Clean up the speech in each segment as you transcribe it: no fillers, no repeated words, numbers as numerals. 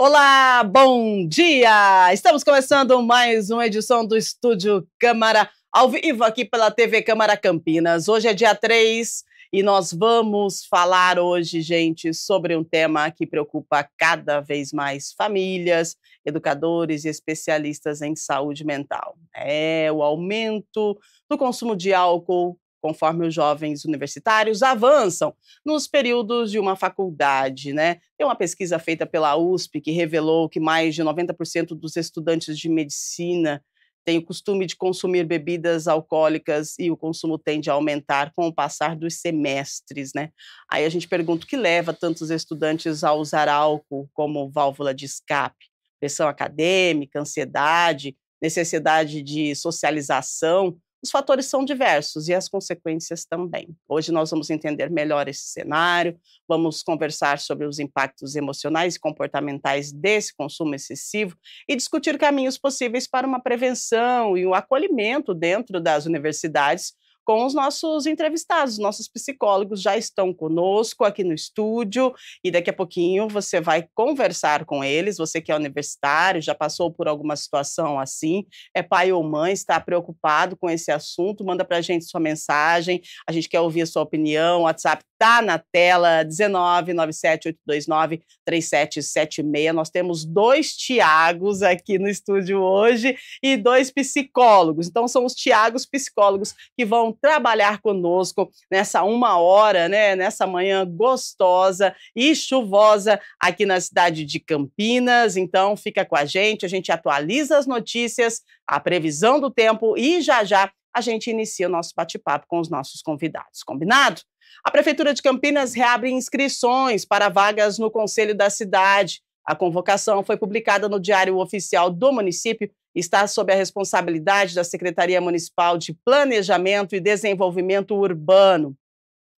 Olá, bom dia! Estamos começando mais uma edição do Estúdio Câmara, ao vivo aqui pela TV Câmara Campinas. Hoje é dia 3 e nós vamos falar hoje, gente, sobre um tema que preocupa cada vez mais famílias, educadores e especialistas em saúde mental. É o aumento do consumo de álcool conforme os jovens universitários avançam nos períodos de uma faculdade, né? Tem uma pesquisa feita pela USP que revelou que mais de 90% dos estudantes de medicina têm o costume de consumir bebidas alcoólicas e o consumo tende a aumentar com o passar dos semestres, né? Aí a gente pergunta o que leva tantos estudantes a usar álcool como válvula de escape? Pressão acadêmica, ansiedade, necessidade de socialização. Os fatores são diversos e as consequências também. Hoje nós vamos entender melhor esse cenário, vamos conversar sobre os impactos emocionais e comportamentais desse consumo excessivo e discutir caminhos possíveis para uma prevenção e o acolhimento dentro das universidades com os nossos entrevistados. Nossos psicólogos já estão conosco aqui no estúdio e daqui a pouquinho você vai conversar com eles. Você que é universitário, já passou por alguma situação assim, é pai ou mãe, está preocupado com esse assunto, manda para a gente sua mensagem, a gente quer ouvir a sua opinião. O WhatsApp está na tela, 19978293776. Nós temos 2 Tiagos aqui no estúdio hoje e 2 psicólogos. Então são os Tiagos psicólogos que vão trabalhar conosco nessa 1 hora, né, nessa manhã gostosa e chuvosa aqui na cidade de Campinas. Então fica com a gente atualiza as notícias, a previsão do tempo e já a gente inicia o nosso bate-papo com os nossos convidados. Combinado? A Prefeitura de Campinas reabre inscrições para vagas no Conselho da Cidade. A convocação foi publicada no Diário Oficial do município e está sob a responsabilidade da Secretaria Municipal de Planejamento e Desenvolvimento Urbano.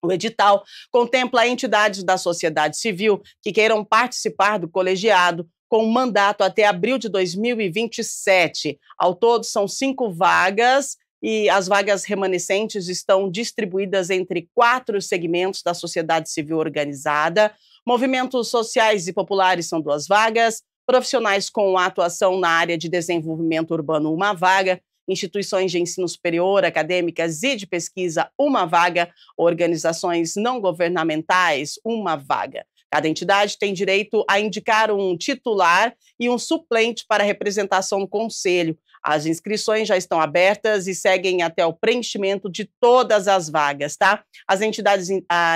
O edital contempla entidades da sociedade civil que queiram participar do colegiado com mandato até abril de 2027. Ao todo, são 5 vagas e as vagas remanescentes estão distribuídas entre 4 segmentos da sociedade civil organizada. Movimentos sociais e populares são 2 vagas, profissionais com atuação na área de desenvolvimento urbano, 1 vaga, instituições de ensino superior, acadêmicas e de pesquisa, 1 vaga, organizações não governamentais, 1 vaga. Cada entidade tem direito a indicar um titular e um suplente para representação no conselho. As inscrições já estão abertas e seguem até o preenchimento de todas as vagas, tá? As entidades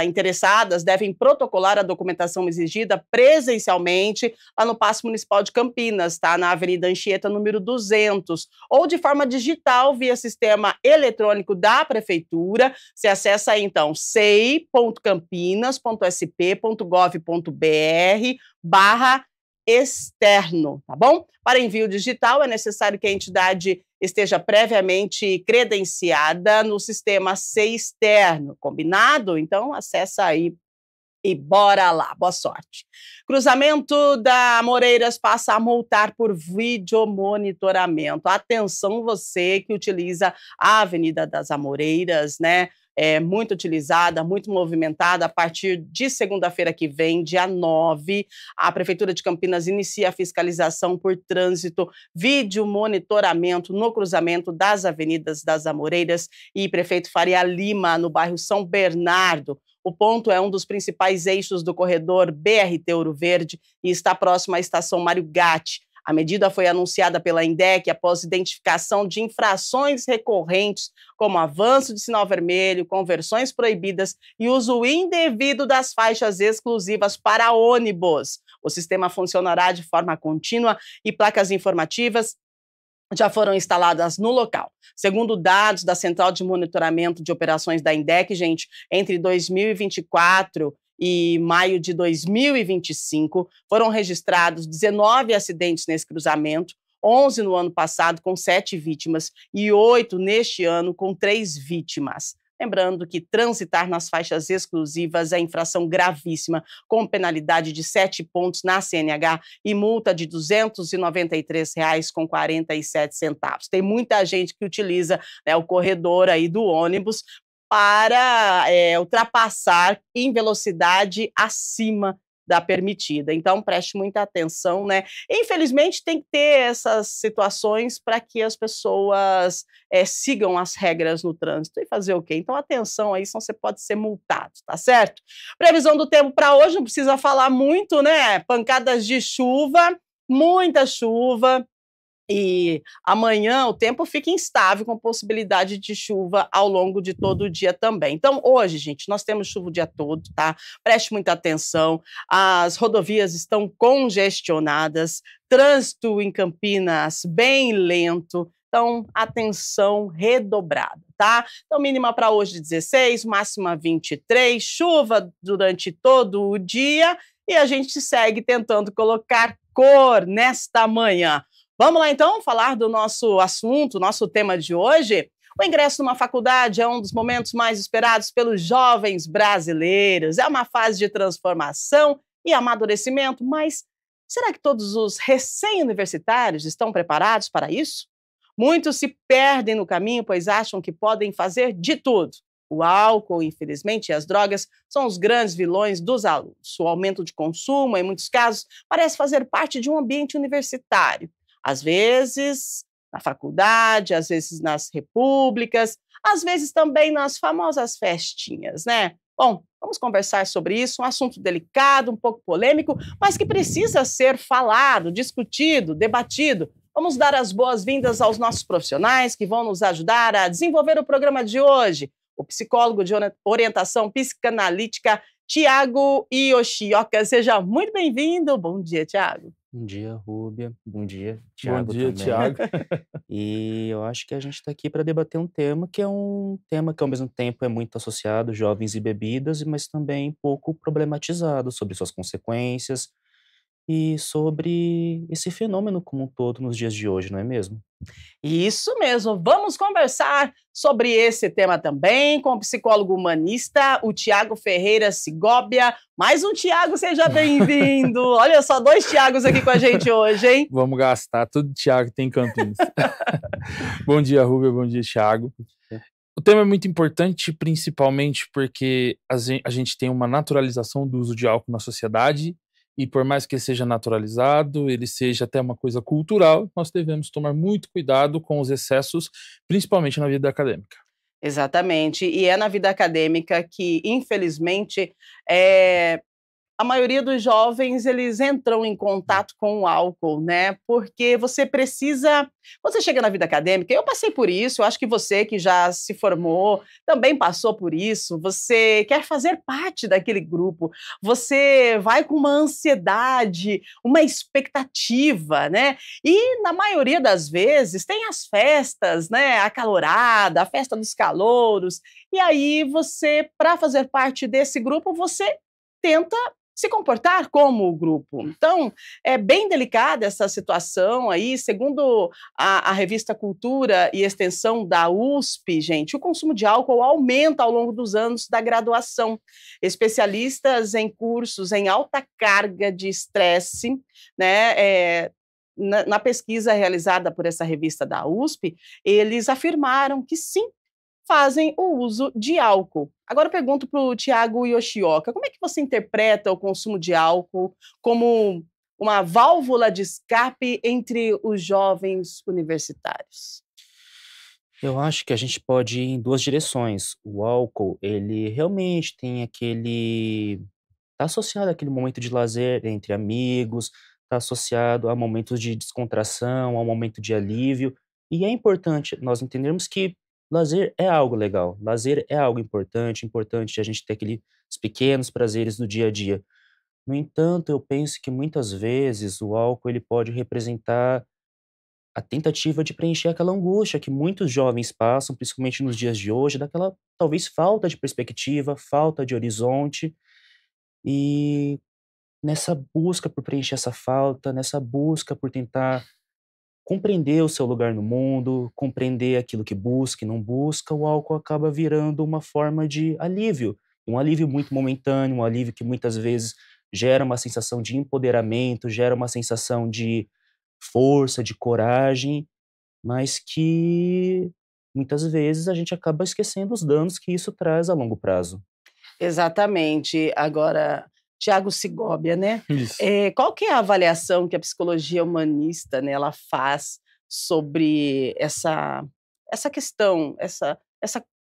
interessadas devem protocolar a documentação exigida presencialmente lá no Paço Municipal de Campinas, tá? Na Avenida Anchieta, número 200, ou de forma digital via sistema eletrônico da Prefeitura. Você acessa aí, então, sei.campinas.sp.gov.br/externo, tá bom? Para envio digital, é necessário que a entidade esteja previamente credenciada no sistema SEI-Externo, combinado? Então, acessa aí e bora lá, boa sorte. Cruzamento da Amoreiras passa a multar por videomonitoramento. Atenção você que utiliza a Avenida das Amoreiras, né? É muito utilizada, muito movimentada. A partir de segunda-feira que vem, dia 9, a Prefeitura de Campinas inicia a fiscalização por trânsito, vídeo monitoramento no cruzamento das Avenidas das Amoreiras e Prefeito Faria Lima, no bairro São Bernardo. O ponto é um dos principais eixos do corredor BRT Ouro Verde e está próximo à estação Mário Gatti. A medida foi anunciada pela INDEC após identificação de infrações recorrentes, como avanço de sinal vermelho, conversões proibidas e uso indevido das faixas exclusivas para ônibus. O sistema funcionará de forma contínua e placas informativas já foram instaladas no local. Segundo dados da Central de Monitoramento de Operações da INDEC, gente, entre 2024 e maio de 2025, foram registrados 19 acidentes nesse cruzamento, 11 no ano passado, com 7 vítimas, e 8 neste ano, com 3 vítimas. Lembrando que transitar nas faixas exclusivas é infração gravíssima, com penalidade de 7 pontos na CNH e multa de R$ 293,47. Tem muita gente que utiliza, né, o corredor aí do ônibus para ultrapassar em velocidade acima da permitida. Então, preste muita atenção, né? Infelizmente, tem que ter essas situações para que as pessoas sigam as regras no trânsito e fazer o quê? Então, atenção aí, senão você pode ser multado, tá certo? Previsão do tempo para hoje, não precisa falar muito, né? Pancadas de chuva, muita chuva. E amanhã o tempo fica instável, com possibilidade de chuva ao longo de todo o dia também. Então, hoje, gente, nós temos chuva o dia todo, tá? Preste muita atenção. As rodovias estão congestionadas, trânsito em Campinas bem lento. Então, atenção redobrada, tá? Então, mínima para hoje 16, máxima 23, chuva durante todo o dia e a gente segue tentando colocar cor nesta manhã. Vamos lá, então, falar do nosso assunto, nosso tema de hoje? O ingresso numa faculdade é um dos momentos mais esperados pelos jovens brasileiros. É uma fase de transformação e amadurecimento, mas será que todos os recém-universitários estão preparados para isso? Muitos se perdem no caminho, pois acham que podem fazer de tudo. O álcool, infelizmente, e as drogas são os grandes vilões dos alunos. O aumento de consumo, em muitos casos, parece fazer parte de um ambiente universitário. Às vezes na faculdade, às vezes nas repúblicas, às vezes também nas famosas festinhas, né? Bom, vamos conversar sobre isso, um assunto delicado, um pouco polêmico, mas que precisa ser falado, discutido, debatido. Vamos dar as boas-vindas aos nossos profissionais que vão nos ajudar a desenvolver o programa de hoje. O psicólogo de orientação psicanalítica, Tiago Yoshioka. Seja muito bem-vindo. Bom dia, Tiago. Bom dia, Rúbia. Bom dia, Tiago. Bom dia, também. Tiago. E eu acho que a gente está aqui para debater um tema que ao mesmo tempo é muito associado a jovens e bebidas, mas também pouco problematizado sobre suas consequências e sobre esse fenômeno como um todo nos dias de hoje, não é mesmo? Isso mesmo, vamos conversar sobre esse tema também com o psicólogo humanista, o Tiago Ferreira Sigóbia. Mais um Tiago, seja bem-vindo. Olha só, 2 Tiagos aqui com a gente hoje, hein? Vamos gastar tudo Tiago tem em Campinas. Bom dia, Rúbia, bom dia, Tiago. O tema é muito importante, principalmente porque a gente tem uma naturalização do uso de álcool na sociedade. E por mais que ele seja naturalizado, ele seja até uma coisa cultural, nós devemos tomar muito cuidado com os excessos, principalmente na vida acadêmica. Exatamente, e é na vida acadêmica que, infelizmente, a maioria dos jovens, eles entram em contato com o álcool, né? Porque você precisa... Quando você chega na vida acadêmica, eu passei por isso, eu acho que você que já se formou também passou por isso, você quer fazer parte daquele grupo, você vai com uma ansiedade, uma expectativa, né? E, na maioria das vezes, tem as festas, né? A calorada, a festa dos calouros, e aí você, para fazer parte desse grupo, você tenta se comportar como o grupo. Então, é bem delicada essa situação aí. Segundo a revista Cultura e Extensão da USP, gente, o consumo de álcool aumenta ao longo dos anos da graduação. Especialistas em cursos em alta carga de estresse, né, na pesquisa realizada por essa revista da USP, eles afirmaram que sim, fazem o uso de álcool. Agora eu pergunto para o Tiago Yoshioka, como é que você interpreta o consumo de álcool como uma válvula de escape entre os jovens universitários? Eu acho que a gente pode ir em 2 direções. O álcool, ele realmente tem tá associado àquele momento de lazer entre amigos, tá associado a momentos de descontração, a um momento de alívio, e é importante nós entendermos que lazer é algo legal, lazer é algo importante a gente ter aqueles pequenos prazeres do dia a dia. No entanto, eu penso que muitas vezes o álcool ele pode representar a tentativa de preencher aquela angústia que muitos jovens passam, principalmente nos dias de hoje, daquela talvez falta de perspectiva, falta de horizonte, e nessa busca por preencher essa falta, nessa busca por tentar compreender o seu lugar no mundo, compreender aquilo que busca e não busca, o álcool acaba virando uma forma de alívio, um alívio muito momentâneo, um alívio que muitas vezes gera uma sensação de empoderamento, gera uma sensação de força, de coragem, mas que muitas vezes a gente acaba esquecendo os danos que isso traz a longo prazo. Exatamente. Agora, Tiago Segovia, né? Isso. Qual que é a avaliação que a psicologia humanista, né, ela faz sobre essa questão, essa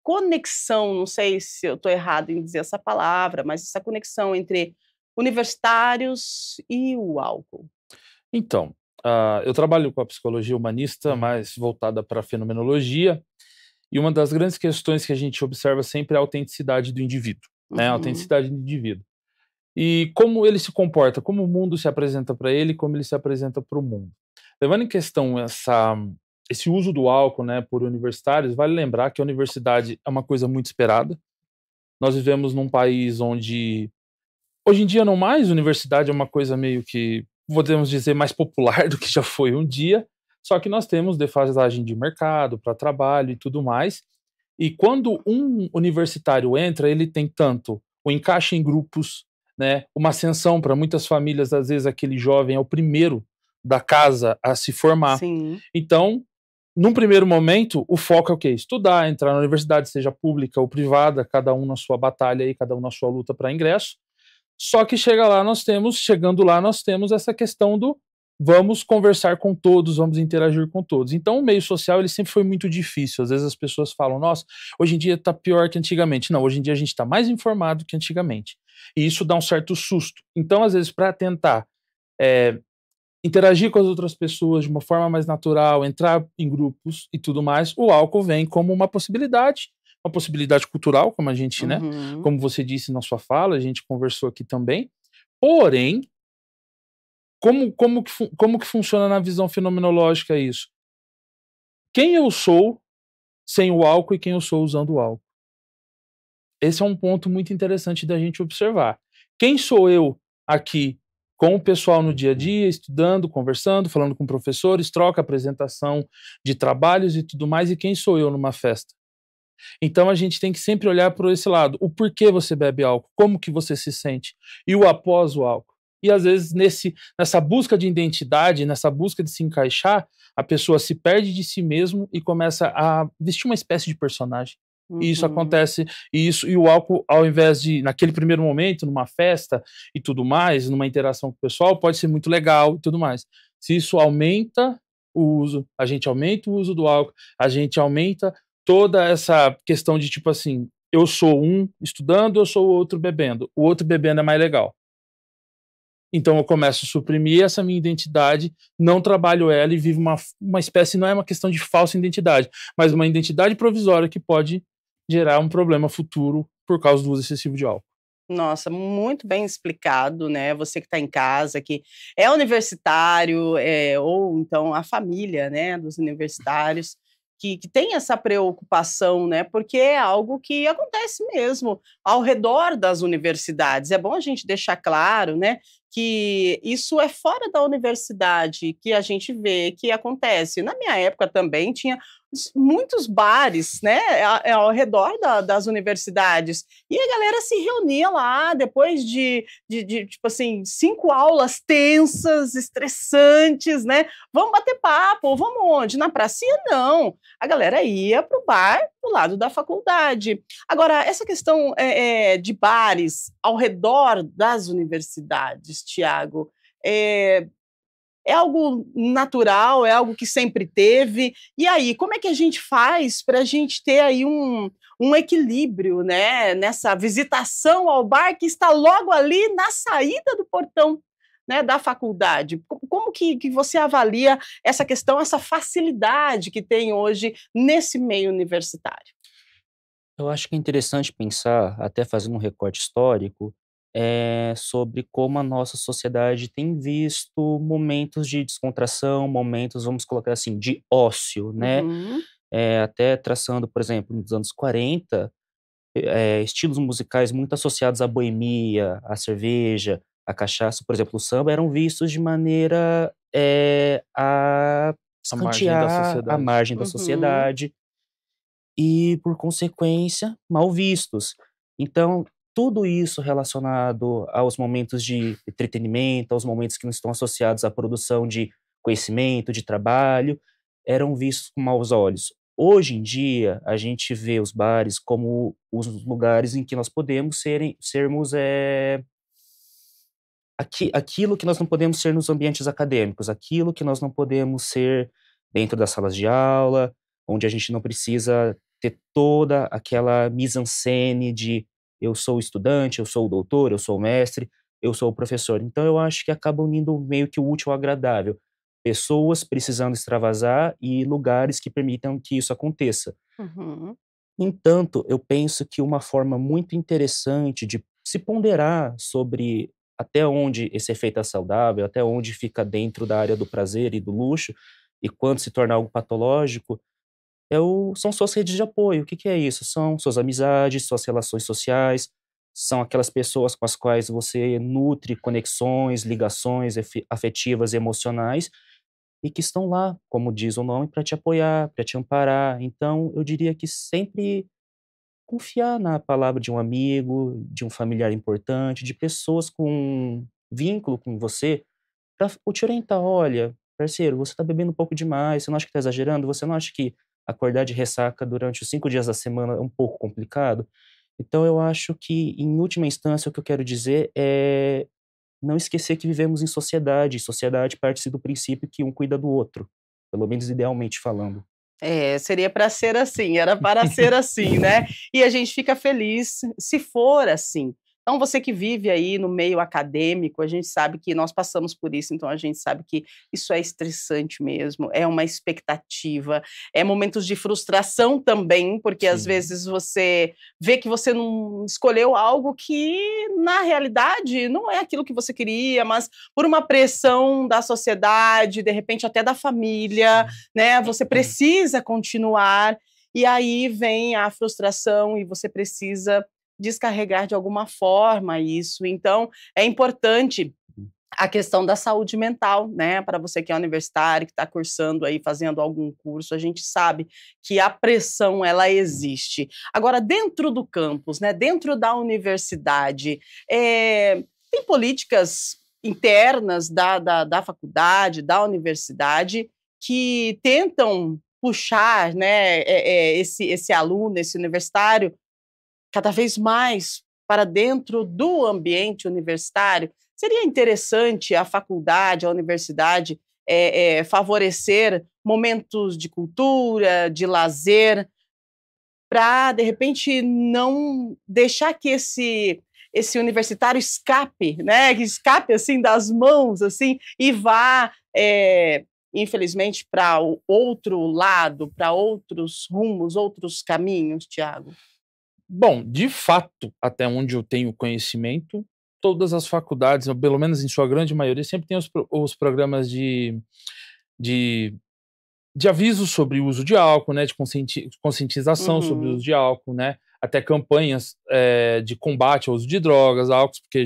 conexão, não sei se eu estou errado em dizer essa palavra, mas essa conexão entre universitários e o álcool? Então, eu trabalho com a psicologia humanista, mais voltada para a fenomenologia, e uma das grandes questões que a gente observa sempre é a autenticidade do indivíduo, né? A autenticidade do indivíduo. E como ele se comporta, como o mundo se apresenta para ele, como ele se apresenta para o mundo. Levando em questão esse uso do álcool, né, por universitários, vale lembrar que a universidade é uma coisa muito esperada. Nós vivemos num país onde, hoje em dia não mais, universidade é uma coisa meio que, podemos dizer, mais popular do que já foi um dia, só que nós temos defasagem de mercado para trabalho e tudo mais. E quando um universitário entra, ele tem tanto o encaixe em grupos, né, uma ascensão para muitas famílias, às vezes aquele jovem é o primeiro da casa a se formar. Sim. Então, num primeiro momento, o foco é o quê? Estudar, entrar na universidade, seja pública ou privada, cada um na sua batalha e cada um na sua luta para ingresso. Só que chegando lá, nós temos essa questão do vamos conversar com todos, vamos interagir com todos. Então, o meio social, ele sempre foi muito difícil. Às vezes as pessoas falam, nossa, hoje em dia está pior que antigamente. Não, hoje em dia a gente está mais informado que antigamente. E isso dá um certo susto. Então, às vezes, para tentar interagir com as outras pessoas de uma forma mais natural, entrar em grupos e tudo mais, o álcool vem como uma possibilidade cultural, como a gente, né, como você disse na sua fala, a gente conversou aqui também. Porém, como que funciona na visão fenomenológica isso? Quem eu sou sem o álcool e quem eu sou usando o álcool? Esse é um ponto muito interessante da gente observar. Quem sou eu aqui com o pessoal no dia a dia, estudando, conversando, falando com professores, troca, apresentação de trabalhos e tudo mais, e quem sou eu numa festa? Então a gente tem que sempre olhar por esse lado. O porquê você bebe álcool, como que você se sente, e o após o álcool. E às vezes nessa busca de identidade, nessa busca de se encaixar, a pessoa se perde de si mesmo e começa a vestir uma espécie de personagem. E isso acontece, e o álcool, ao invés de, naquele primeiro momento, numa festa e tudo mais, numa interação com o pessoal, pode ser muito legal e tudo mais. Se isso aumenta o uso, a gente aumenta o uso do álcool, a gente aumenta toda essa questão de tipo assim, eu sou um estudando, eu sou o outro bebendo. O outro bebendo é mais legal. Então eu começo a suprimir essa minha identidade, não trabalho ela e vivo uma espécie, não é uma questão de falsa identidade, mas uma identidade provisória que pode gerar um problema futuro por causa do uso excessivo de álcool. Nossa, muito bem explicado, né? Você que está em casa, que é universitário, ou então a família, né, dos universitários, que tem essa preocupação, né? Porque é algo que acontece mesmo ao redor das universidades. É bom a gente deixar claro, né, que isso é fora da universidade que a gente vê que acontece. Na minha época também tinha muitos bares, né, ao redor das universidades, e a galera se reunia lá depois de tipo assim, 5 aulas tensas, estressantes, né, vamos bater papo, vamos onde? Na pracinha? Não, a galera ia pro bar do lado da faculdade. Agora, essa questão de bares ao redor das universidades, Tiago, é algo natural, é algo que sempre teve. E aí, como é que a gente faz para a gente ter aí um equilíbrio, né, nessa visitação ao bar que está logo ali na saída do portão, né, da faculdade? Como que você avalia essa questão, essa facilidade que tem hoje nesse meio universitário? Eu acho que é interessante pensar, até fazendo um recorte histórico, sobre como a nossa sociedade tem visto momentos de descontração, momentos, vamos colocar assim, de ócio, né? Uhum. Até traçando, por exemplo, nos anos 40, estilos musicais muito associados à boemia, à cerveja, à cachaça, por exemplo, o samba, eram vistos de maneira a A margem da escantear a sociedade. margem da Uhum. sociedade e, por consequência, mal vistos. Então, tudo isso relacionado aos momentos de entretenimento, aos momentos que não estão associados à produção de conhecimento, de trabalho, eram vistos com maus olhos. Hoje em dia, a gente vê os bares como os lugares em que nós podemos sermos aquilo que nós não podemos ser nos ambientes acadêmicos, aquilo que nós não podemos ser dentro das salas de aula, onde a gente não precisa ter toda aquela mise-en-scène de eu sou o estudante, eu sou o doutor, eu sou o mestre, eu sou o professor. Então eu acho que acaba unindo meio que o útil ao agradável. Pessoas precisando extravasar e lugares que permitam que isso aconteça. Uhum. Entanto, eu penso que uma forma muito interessante de se ponderar sobre até onde esse efeito é saudável, até onde fica dentro da área do prazer e do luxo, e quando se torna algo patológico, são suas redes de apoio. O que que é isso? São suas amizades, suas relações sociais, são aquelas pessoas com as quais você nutre conexões, ligações afetivas e emocionais, e que estão lá, como diz o nome, para te apoiar, para te amparar. Então, eu diria que sempre confiar na palavra de um amigo, de um familiar importante, de pessoas com vínculo com você, para te orientar. Olha, parceiro, você está bebendo um pouco demais, você não acha que está exagerando? Você não acha que acordar de ressaca durante os 5 dias da semana é um pouco complicado? Então, eu acho que, em última instância, o que eu quero dizer é não esquecer que vivemos em sociedade, e sociedade parte do princípio que um cuida do outro, pelo menos idealmente falando. Seria para ser assim, era para ser assim, né? E a gente fica feliz se for assim. Então, você que vive aí no meio acadêmico, a gente sabe que nós passamos por isso, então a gente sabe que isso é estressante mesmo, é uma expectativa, é momentos de frustração também, porque às Sim. vezes você vê que você não escolheu algo que, na realidade, não é aquilo que você queria, mas por uma pressão da sociedade, de repente até da família, né? Você precisa continuar, e aí vem a frustração e você precisa descarregar de alguma forma isso. Então, é importante a questão da saúde mental, né? Para você que é universitário, que está cursando aí, fazendo algum curso, a gente sabe que a pressão, ela existe. Agora, dentro do campus, né? Dentro da universidade, tem políticas internas da faculdade, da universidade, que tentam puxar, né, esse aluno, esse universitário, cada vez mais para dentro do ambiente universitário. Seria interessante a faculdade, a universidade, favorecer momentos de cultura, de lazer, para, de repente, não deixar que esse universitário escape, né? Que escape assim das mãos, assim, e vá, infelizmente, para o outro lado, para outros rumos, outros caminhos, Tiago. Bom, de fato, até onde eu tenho conhecimento, todas as faculdades, ou pelo menos em sua grande maioria, sempre tem os programas de, de aviso sobre o uso de álcool, né, de conscientização sobre o Uhum. uso de álcool, né, até campanhas de combate ao uso de drogas, álcools, porque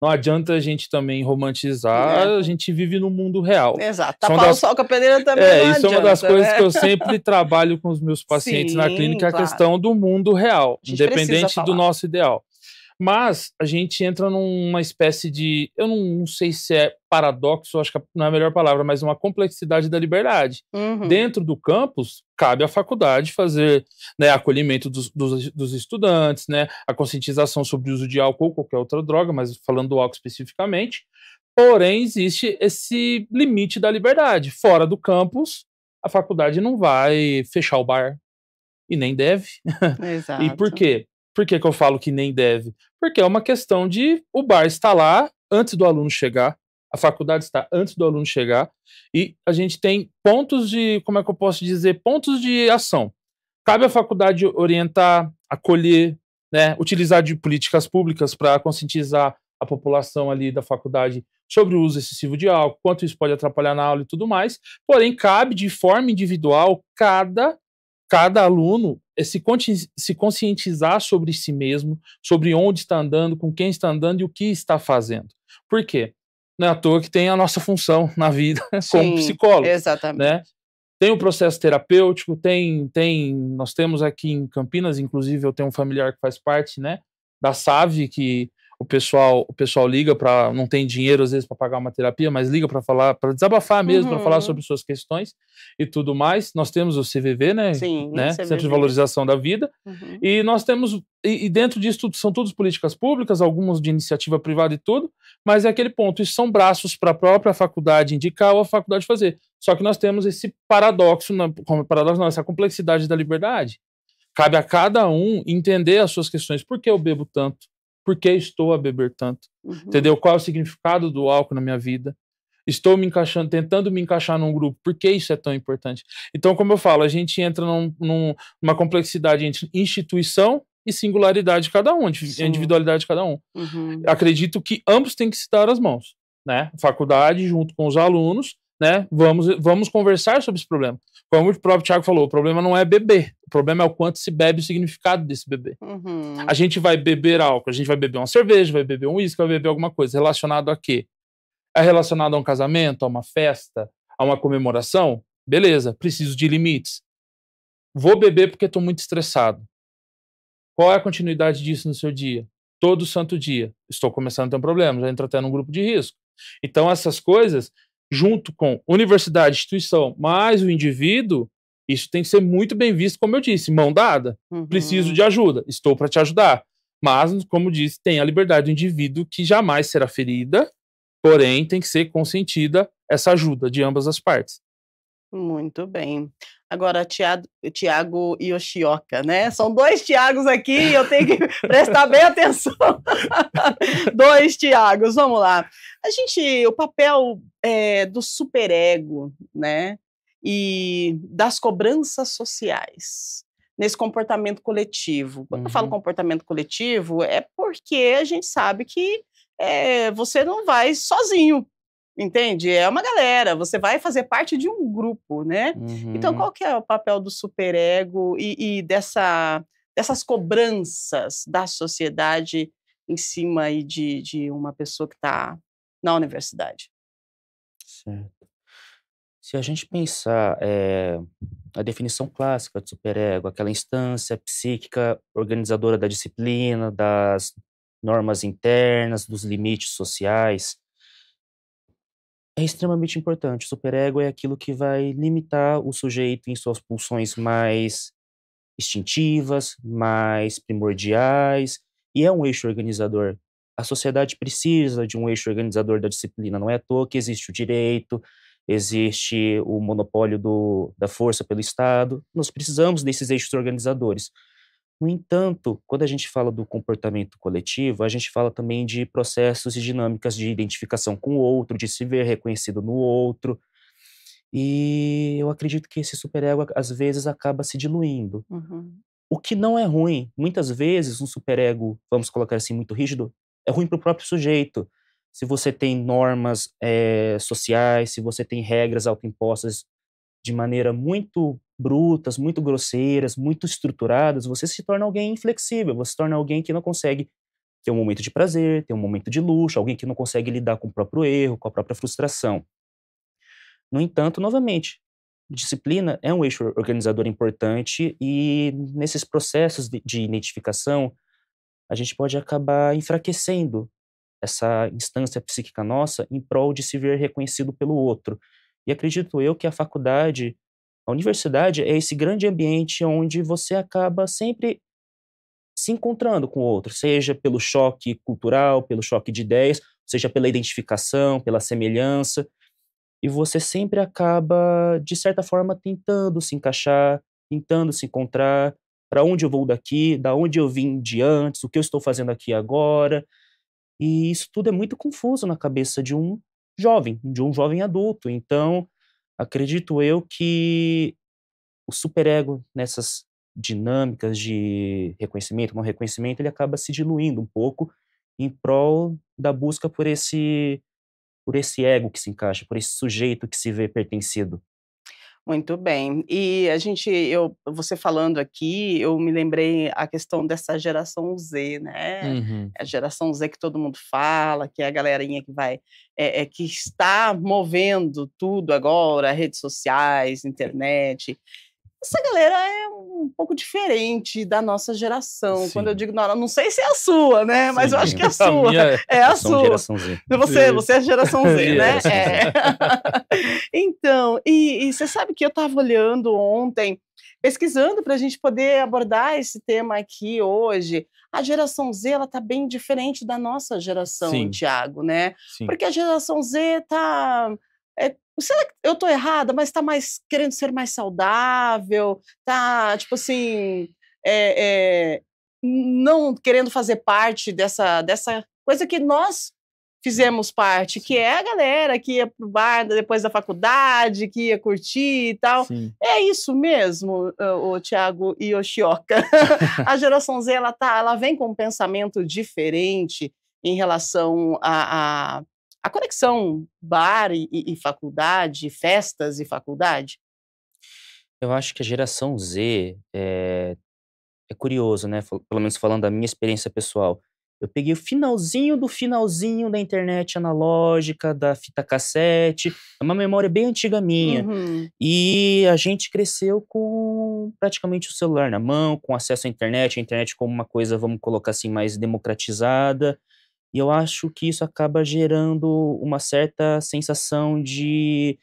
não adianta a gente também romantizar, a gente vive no mundo real. Exato. Isso é uma Tapar o das, sol com a peneira também não isso é uma das adianta, coisas né? que eu sempre trabalho com os meus pacientes na Sim, clínica, a claro. questão do mundo real, A gente precisa independente do falar. nosso ideal. Mas a gente entra numa espécie de, eu não sei se é paradoxo, acho que não é a melhor palavra, mas uma complexidade da liberdade. Uhum. Dentro do campus, cabe à faculdade fazer, né, acolhimento dos estudantes, né, a conscientização sobre o uso de álcool ou qualquer outra droga, mas falando do álcool especificamente. Porém, existe esse limite da liberdade. Fora do campus, a faculdade não vai fechar o bar, e nem deve. E por Exato. quê? Por que que eu falo que nem deve? Porque é uma questão de o bar estar lá antes do aluno chegar, a faculdade está antes do aluno chegar, e a gente tem pontos de, como é que eu posso dizer, pontos de ação. Cabe à faculdade orientar, acolher, né, utilizar de políticas públicas para conscientizar a população ali da faculdade sobre o uso excessivo de álcool, quanto isso pode atrapalhar na aula e tudo mais. Porém, cabe de forma individual cada aluno se conscientizar sobre si mesmo, sobre onde está andando, com quem está andando e o que está fazendo. Por quê? Não é à toa que tem a nossa função na vida como Sim, psicólogo, exatamente. né? Tem o processo terapêutico, nós temos aqui em Campinas, inclusive eu tenho um familiar que faz parte, né, da SAVE, que o pessoal liga para não tem dinheiro às vezes para pagar uma terapia, mas liga para falar, para desabafar mesmo, para falar sobre suas questões e tudo mais. Nós temos o CVV, né? Sim, Centro de Valorização da Vida. E nós temos, e dentro disso tudo, são todas políticas públicas, algumas de iniciativa privada e tudo, mas é aquele ponto, isso são braços para a própria faculdade indicar ou a faculdade fazer. Só que nós temos esse paradoxo, essa complexidade da liberdade. Cabe a cada um entender as suas questões. Por que eu bebo tanto? Por que estou a beber tanto? Entendeu? Qual é o significado do álcool na minha vida? Estou me encaixando, tentando me encaixar num grupo. Por que isso é tão importante? Então, como eu falo, a gente entra numa complexidade entre instituição e singularidade de cada um, individualidade de cada um. Acredito que ambos têm que se dar as mãos, né? Faculdade junto com os alunos, né? Vamos conversar sobre esse problema. Como o próprio Thiago falou, o problema não é beber, o problema é o quanto se bebe, o significado desse beber. A gente vai beber álcool, a gente vai beber uma cerveja, vai beber um uísque, vai beber alguma coisa relacionado a quê? É relacionado a um casamento, a uma festa, a uma comemoração? Beleza, preciso de limites. Vou beber porque estou muito estressado. Qual é a continuidade disso no seu dia? Todo santo dia. Estou começando a ter um problema, já entro até num grupo de risco. Então essas coisas, junto com universidade, instituição, mais o indivíduo, isso tem que ser muito bem visto, como eu disse, mão dada. Preciso de ajuda, estou para te ajudar. Mas, como disse, tem a liberdade do indivíduo que jamais será ferida, porém tem que ser consentida essa ajuda de ambas as partes. Muito bem. Agora, Thiago Yoshioka, né? São dois Thiagos aqui, eu tenho que prestar bem atenção. Dois Thiagos, vamos lá. O papel do superego, né? E das cobranças sociais nesse comportamento coletivo. Quando eu falo comportamento coletivo, é porque a gente sabe que você não vai sozinho. Entende? É uma galera, você vai fazer parte de um grupo, né? Então, qual que é o papel do superego e dessas cobranças da sociedade em cima aí de uma pessoa que está na universidade? Certo. Se a gente pensar a definição clássica de superego, aquela instância psíquica organizadora da disciplina, das normas internas, dos limites sociais, é extremamente importante. O superego é aquilo que vai limitar o sujeito em suas pulsões mais instintivas, mais primordiais, e é um eixo organizador. A sociedade precisa de um eixo organizador da disciplina. Não é à toa que existe o direito, existe o monopólio da força pelo Estado. Nós precisamos desses eixos organizadores. No entanto, quando a gente fala do comportamento coletivo, a gente fala também de processos e dinâmicas de identificação com o outro, de se ver reconhecido no outro. E eu acredito que esse superego, às vezes, acaba se diluindo. O que não é ruim. Muitas vezes, um superego, vamos colocar assim, muito rígido, é ruim para o próprio sujeito. Se você tem normas sociais, se você tem regras autoimpostas de maneira muito brutas, muito grosseiras, muito estruturadas, você se torna alguém inflexível, você se torna alguém que não consegue ter um momento de prazer, ter um momento de luxo, alguém que não consegue lidar com o próprio erro, com a própria frustração. No entanto, novamente, disciplina é um eixo organizador importante e nesses processos de identificação, a gente pode acabar enfraquecendo essa instância psíquica nossa em prol de se ver reconhecido pelo outro. E acredito eu que a faculdade, a universidade é esse grande ambiente onde você acaba sempre se encontrando com o outro, seja pelo choque cultural, pelo choque de ideias, seja pela identificação, pela semelhança, e você sempre acaba, de certa forma, tentando se encaixar, tentando se encontrar, para onde eu vou daqui, da onde eu vim de antes, o que eu estou fazendo aqui agora, e isso tudo é muito confuso na cabeça de um jovem adulto. Então, acredito eu que o superego nessas dinâmicas de reconhecimento, não reconhecimento, ele acaba se diluindo um pouco em prol da busca por esse ego que se encaixa, por esse sujeito que se vê pertencido. Muito bem. E você falando aqui, eu me lembrei a questão dessa geração Z, né? A geração Z que todo mundo fala, que é a galerinha que que está movendo tudo agora, redes sociais, internet. essa galera é um pouco diferente da nossa geração. Quando eu Sim. digo, não sei se é a sua, né? Mas eu acho Sim. que é a A sua. minha é. É a Eu sou uma sua. geração Z. Você é geração Z, né? Geração Z. É. Então, e você sabe que eu estava olhando ontem, pesquisando para a gente poder abordar esse tema aqui hoje. A geração Z, ela tá bem diferente da nossa geração, Sim. Tiago, né? Sim. Porque a geração Z tá... será que eu tô errada, mas tá mais querendo ser mais saudável, tá, tipo assim, não querendo fazer parte dessa coisa que nós fizemos parte, que é a galera que ia pro bar depois da faculdade, que ia curtir e tal. Sim. É isso mesmo, o Tiago e o Chioca. A geração Z, ela vem com um pensamento diferente em relação a conexão bar e faculdade, festas e faculdade? Eu acho que a geração Z é curioso, né? Pelo menos falando da minha experiência pessoal. Eu peguei o finalzinho da internet analógica, da fita cassete. É uma memória bem antiga minha. Uhum. E a gente cresceu com praticamente o celular na mão, com acesso à internet, a internet como uma coisa, vamos colocar assim, mais democratizada. E eu acho que isso acaba gerando uma certa sensação de,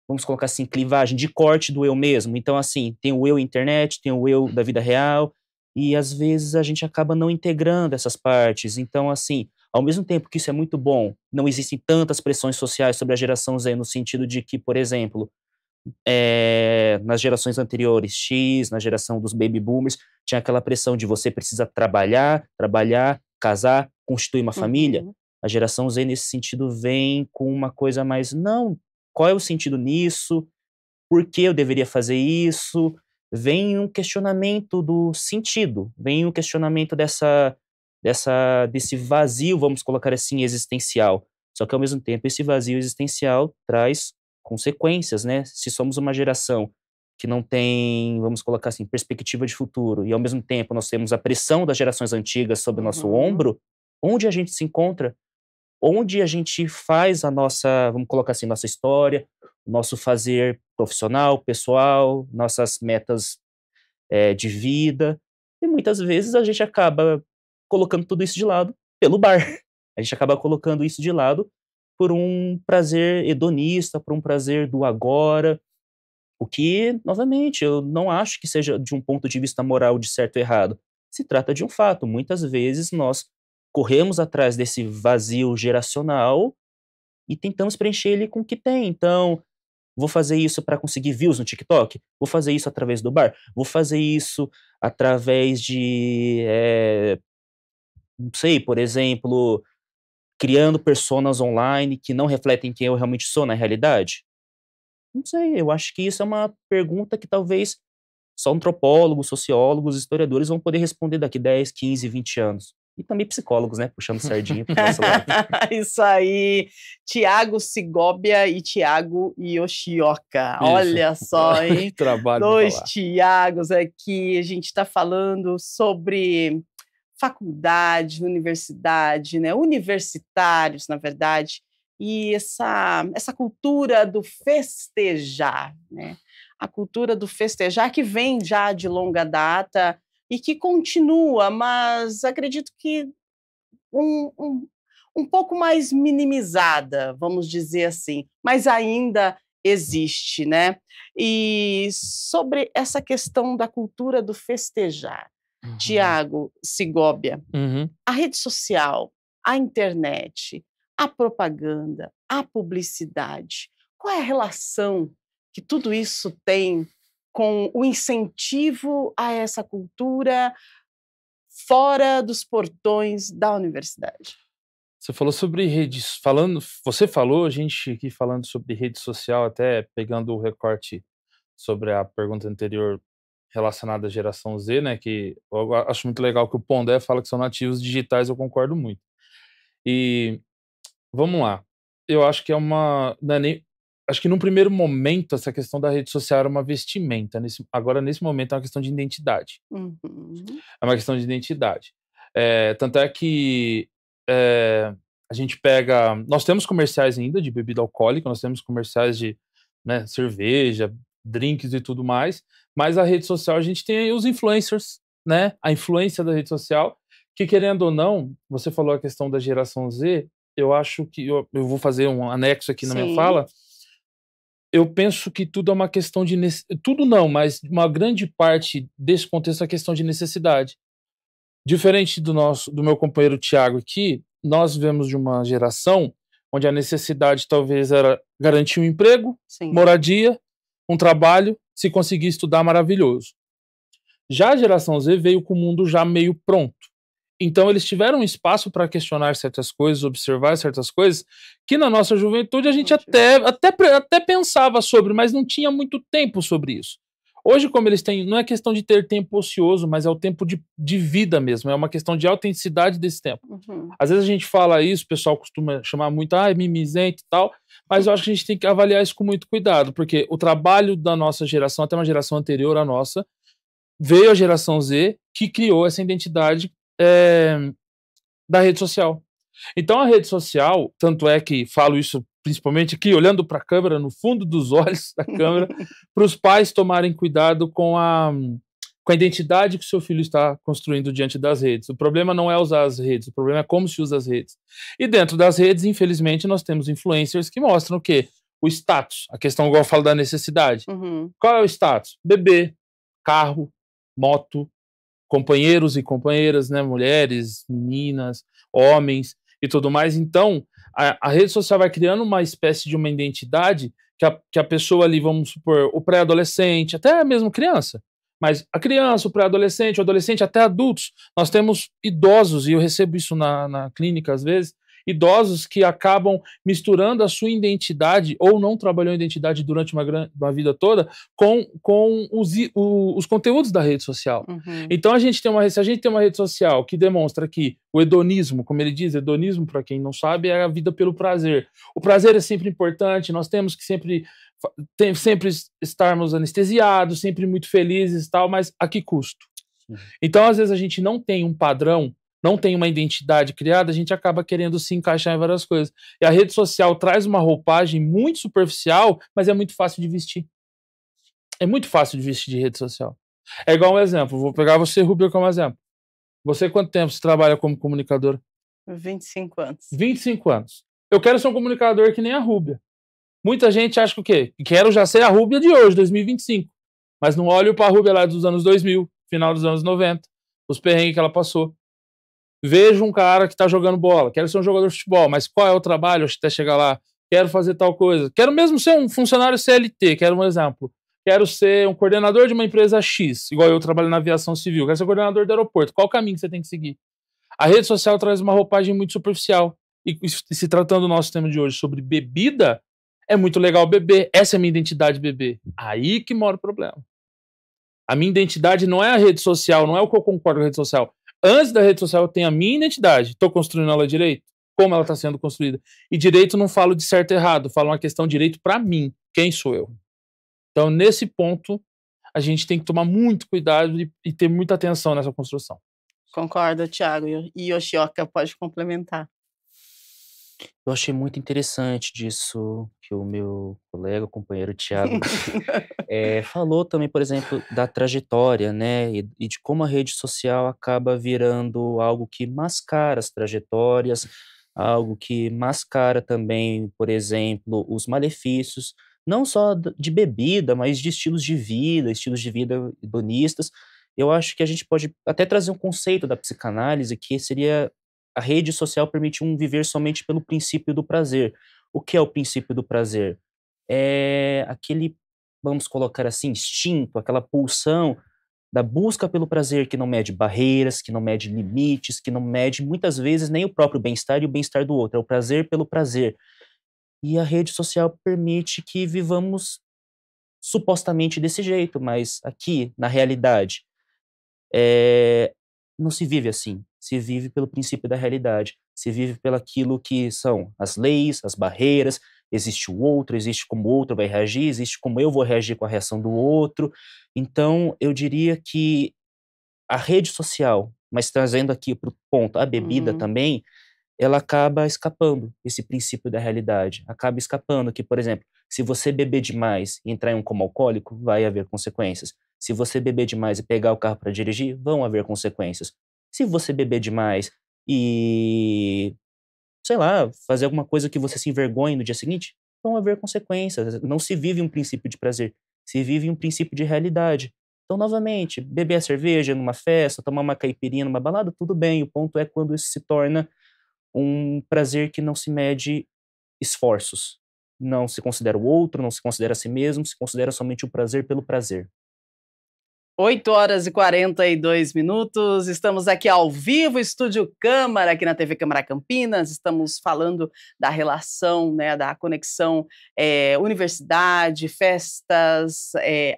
vamos colocar assim, clivagem, de corte do eu mesmo. Então, assim, tem o eu internet, tem o eu da vida real, e às vezes a gente acaba não integrando essas partes. Então, assim, ao mesmo tempo que isso é muito bom, não existem tantas pressões sociais sobre a geração Z, no sentido de que, por exemplo, nas gerações anteriores, X, na geração dos baby boomers, tinha aquela pressão de você precisa trabalhar, casar, constituir uma família. Uhum. A geração Z, nesse sentido, vem com uma coisa mais, não, qual é o sentido nisso? Por que eu deveria fazer isso? Vem um questionamento do sentido, vem um questionamento desse vazio, vamos colocar assim, existencial. Só que, ao mesmo tempo, esse vazio existencial traz consequências, né? Se somos uma geração que não tem, vamos colocar assim, perspectiva de futuro, e ao mesmo tempo nós temos a pressão das gerações antigas sobre o nosso ombro, onde a gente se encontra? Onde a gente faz a nossa, vamos colocar assim, nossa história, nosso fazer profissional, pessoal, nossas metas de vida, e muitas vezes a gente acaba colocando tudo isso de lado pelo bar. A gente acaba colocando isso de lado por um prazer hedonista, por um prazer do agora, o que, novamente, eu não acho que seja de um ponto de vista moral de certo ou errado. Se trata de um fato. Muitas vezes nós corremos atrás desse vazio geracional e tentamos preencher ele com o que tem. Então, vou fazer isso para conseguir views no TikTok? Vou fazer isso através do bar? Vou fazer isso através de, não sei, por exemplo, criando personas online que não refletem quem eu realmente sou na realidade? Não sei, eu acho que isso é uma pergunta que talvez só antropólogos, sociólogos, historiadores vão poder responder daqui 10, 15, 20 anos. E também psicólogos, né? Puxando sardinha pro nosso lado. Isso aí, Tiago Sigóbia e Tiago Yoshioka. Olha só, hein? Trabalho. Dois Tiagos aqui. A gente está falando sobre faculdade, universidade, né? Universitários, na verdade, e essa cultura do festejar, né? A cultura do festejar que vem já de longa data e que continua, mas acredito que um pouco mais minimizada, vamos dizer assim, mas ainda existe, né? E sobre essa questão da cultura do festejar, Tiago Sigóbia, a rede social, a internet, a propaganda, a publicidade, qual é a relação que tudo isso tem com o incentivo a essa cultura fora dos portões da universidade? Você falou sobre redes, você falou, a gente aqui falando sobre rede social, até pegando o recorte sobre a pergunta anterior relacionada à geração Z, né, que eu acho muito legal que o Pondé fala que são nativos digitais, eu concordo muito. E vamos lá, eu acho que não é nem, acho que num primeiro momento essa questão da rede social era uma vestimenta, agora nesse momento é uma questão de identidade. Uhum. É uma questão de identidade. Tanto é que a gente pega. Nós temos comerciais ainda de bebida alcoólica, nós temos comerciais de, né, cerveja, drinks e tudo mais, mas a rede social, a gente tem aí os influencers, né? A influência da rede social, que querendo ou não, você falou a questão da geração Z, eu acho que, eu vou fazer um anexo aqui na minha Sim. fala, eu penso que tudo é uma questão de, tudo não, mas uma grande parte desse contexto é a questão de necessidade. Diferente do meu companheiro Tiago aqui, nós vivemos de uma geração onde a necessidade talvez era garantir um emprego, Sim. moradia, um trabalho, se conseguir estudar, maravilhoso. Já a geração Z veio com o mundo já meio pronto. Então eles tiveram espaço para questionar certas coisas, observar certas coisas, que na nossa juventude a gente até pensava sobre, mas não tinha muito tempo sobre isso. Hoje, como eles têm, não é questão de ter tempo ocioso, mas é o tempo de vida mesmo, é uma questão de autenticidade desse tempo. Uhum. Às vezes a gente fala isso, o pessoal costuma chamar muito, mimizento e tal, mas eu acho que a gente tem que avaliar isso com muito cuidado, porque o trabalho da nossa geração, até uma geração anterior à nossa, veio a geração Z, que criou essa identidade da rede social. Então a rede social, tanto é que falo isso principalmente aqui, olhando para a câmera, no fundo dos olhos da câmera, para os pais tomarem cuidado com a identidade que o seu filho está construindo diante das redes. O problema não é usar as redes, o problema é como se usa as redes. E dentro das redes, infelizmente, nós temos influencers que mostram o quê? O status, a questão igual eu falo da necessidade. Uhum. Qual é o status? Bebê, carro, moto, companheiros e companheiras, né, mulheres, meninas, homens e tudo mais. Então, a rede social vai criando uma espécie de uma identidade que a pessoa ali, vamos supor, o pré-adolescente, até mesmo criança, mas a criança, o pré-adolescente, o adolescente, até adultos, nós temos idosos, e eu recebo isso na clínica às vezes, idosos que acabam misturando a sua identidade, ou não trabalhou a identidade durante uma vida toda, com os conteúdos da rede social. Uhum. Então, se a gente tem uma rede social que demonstra que o hedonismo, como ele diz, hedonismo, para quem não sabe, é a vida pelo prazer. O prazer é sempre importante, nós temos que sempre estarmos anestesiados, sempre muito felizes e tal, mas a que custo? Então, às vezes, a gente não tem um padrão, não tem uma identidade criada, a gente acaba querendo se encaixar em várias coisas. E a rede social traz uma roupagem muito superficial, mas é muito fácil de vestir. É muito fácil de vestir de rede social. É igual um exemplo, vou pegar você, Rubio, como exemplo. Você, quanto tempo você trabalha como comunicador? 25 anos. 25 anos. Eu quero ser um comunicador que nem a Rúbia. Muita gente acha que o quê? Quero já ser a Rúbia de hoje, 2025. Mas não olho para a Rúbia lá dos anos 2000, final dos anos 90, os perrengues que ela passou. Vejo um cara que está jogando bola, quero ser um jogador de futebol, mas qual é o trabalho até chegar lá? Quero fazer tal coisa. Quero mesmo ser um funcionário CLT, quero um exemplo. Quero ser um coordenador de uma empresa X, igual eu trabalho na aviação civil. Quero ser coordenador do aeroporto. Qual o caminho que você tem que seguir? A rede social traz uma roupagem muito superficial. E se tratando do nosso tema de hoje sobre bebida, é muito legal beber. Essa é a minha identidade beber. Aí que mora o problema. A minha identidade não é a rede social, não é o que eu concordo com a rede social. Antes da rede social eu tenho a minha identidade. Estou construindo ela direito? Como ela está sendo construída? E direito não falo de certo e errado, falo uma questão de direito para mim. Quem sou eu? Então, nesse ponto, a gente tem que tomar muito cuidado e ter muita atenção nessa construção. Concordo, Thiago. E Yoshioka pode complementar. Eu achei muito interessante disso que o meu colega, o companheiro Thiago, falou também, por exemplo, da trajetória, né, e de como a rede social acaba virando algo que mascara as trajetórias, algo que mascara também, por exemplo, os malefícios, não só de bebida, mas de estilos de vida hedonistas. Eu acho que a gente pode até trazer um conceito da psicanálise que seria a rede social permite viver somente pelo princípio do prazer. O que é o princípio do prazer? É aquele, vamos colocar assim, instinto, aquela pulsão da busca pelo prazer que não mede barreiras, que não mede limites, que não mede muitas vezes nem o próprio bem-estar e o bem-estar do outro. É o prazer pelo prazer. E a rede social permite que vivamos supostamente desse jeito, mas aqui, na realidade, não se vive assim. Se vive pelo princípio da realidade. Se vive pelaquilo que são as leis, as barreiras. Existe o outro, existe como o outro vai reagir, existe como eu vou reagir com a reação do outro. Então, eu diria que a rede social, mas trazendo aqui para o ponto a bebida também, ela acaba escapando esse princípio da realidade. Acaba escapando que, por exemplo, se você beber demais e entrar em um coma alcoólico, vai haver consequências. Se você beber demais e pegar o carro para dirigir, vão haver consequências. Se você beber demais e, sei lá, fazer alguma coisa que você se envergonhe no dia seguinte, vão haver consequências. Não se vive um princípio de prazer, se vive um princípio de realidade. Então, novamente, beber a cerveja numa festa, tomar uma caipirinha numa balada, tudo bem. O ponto é quando isso se torna um prazer que não se mede esforços. Não se considera o outro, não se considera a si mesmo, se considera somente o prazer pelo prazer. 8h42, estamos aqui ao vivo, Estúdio Câmara, aqui na TV Câmara Campinas, estamos falando da relação, né, da conexão universidade, festas,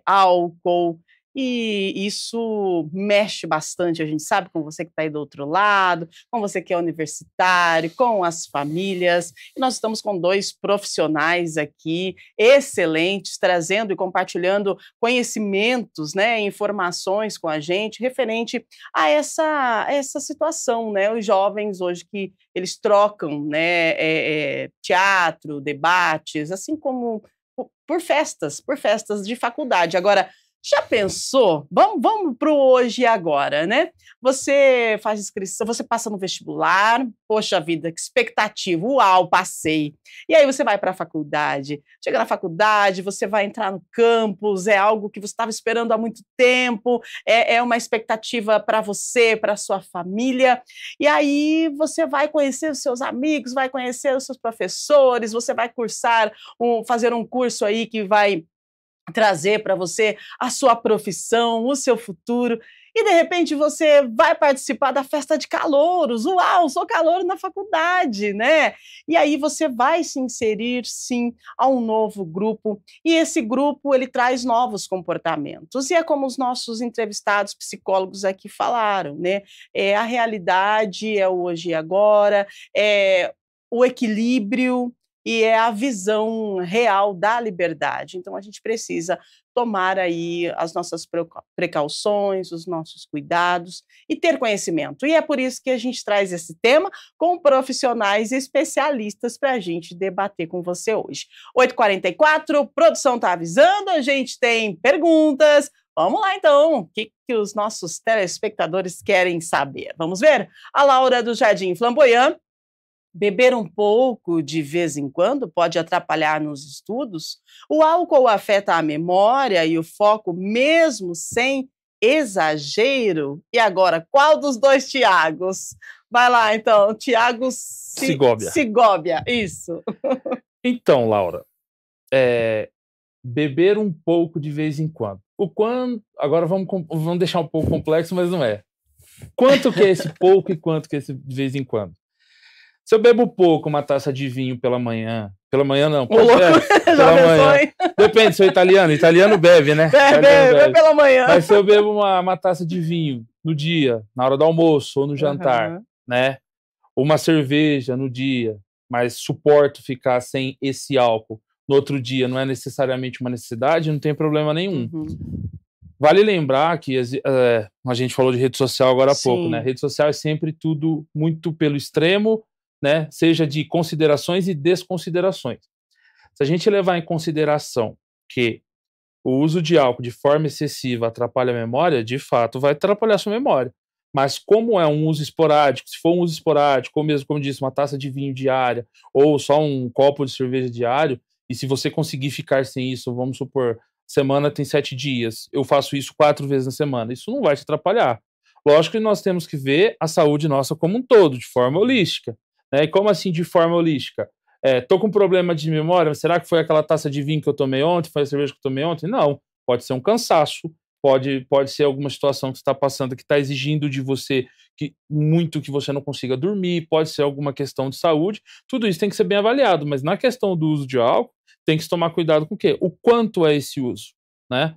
álcool, e isso mexe bastante, a gente sabe, com você que está aí do outro lado, com você que é universitário, com as famílias, e nós estamos com 2 profissionais aqui, excelentes, trazendo e compartilhando conhecimentos, né, informações com a gente, referente a essa situação, né, os jovens hoje que eles trocam, né, teatro, debates, assim como por festas de faculdade. Agora, já pensou? Vamos para o hoje e agora, né? Você faz inscrição, você passa no vestibular, poxa vida, que expectativa, uau, passei. E aí você vai para a faculdade, chega na faculdade, você vai entrar no campus, é algo que você estava esperando há muito tempo, é uma expectativa para você, para a sua família, e aí você vai conhecer os seus amigos, vai conhecer os seus professores, você vai fazer um curso aí que vai trazer para você a sua profissão, o seu futuro, e de repente você vai participar da festa de calouros. Uau, sou calouro na faculdade, né? E aí você vai se inserir, sim, a um novo grupo, e esse grupo, ele traz novos comportamentos, e é como os nossos entrevistados psicólogos aqui falaram, né? A realidade é o hoje e agora, é o equilíbrio, e é a visão real da liberdade. Então, a gente precisa tomar aí as nossas precauções, os nossos cuidados e ter conhecimento. E é por isso que a gente traz esse tema com profissionais especialistas para a gente debater com você hoje. 8h44, produção está avisando, a gente tem perguntas. Vamos lá, então. O que os nossos telespectadores querem saber? Vamos ver? A Laura do Jardim Flamboyant. Beber um pouco de vez em quando pode atrapalhar nos estudos? O álcool afeta a memória e o foco mesmo sem exagero? E agora, qual dos 2 Tiagos? Vai lá, então, Tiago Sigóbia, isso. Então, Laura, beber um pouco de vez em quando. Agora vamos deixar um pouco complexo, mas não é. Quanto que é esse pouco e quanto que é esse de vez em quando? Se eu bebo pouco, uma taça de vinho pela manhã não, pela manhã. Depende, sou italiano bebe, né? Bebe pela manhã. Mas se eu bebo uma taça de vinho no dia, na hora do almoço ou no jantar, né? Uma cerveja no dia, mas suporto ficar sem esse álcool no outro dia, não é necessariamente uma necessidade, não tem problema nenhum. Vale lembrar que a gente falou de rede social agora há pouco, né? Rede social é sempre tudo muito pelo extremo, né, seja de considerações e desconsiderações. Se a gente levar em consideração que o uso de álcool de forma excessiva atrapalha a memória, de fato vai atrapalhar a sua memória. Mas como é um uso esporádico, se for um uso esporádico, ou mesmo, como disse, uma taça de vinho diária, ou só um copo de cerveja diário, e se você conseguir ficar sem isso, vamos supor, semana tem 7 dias, eu faço isso 4 vezes na semana, isso não vai te atrapalhar. Lógico que nós temos que ver a saúde nossa como um todo, de forma holística. E como assim de forma holística? Tô com problema de memória, será que foi aquela taça de vinho que eu tomei ontem, foi a cerveja que eu tomei ontem? Não, pode ser um cansaço, pode ser alguma situação que você está passando que está exigindo de você muito que você não consiga dormir, pode ser alguma questão de saúde, tudo isso tem que ser bem avaliado, mas na questão do uso de álcool, tem que se tomar cuidado com o quê? O quanto é esse uso, né?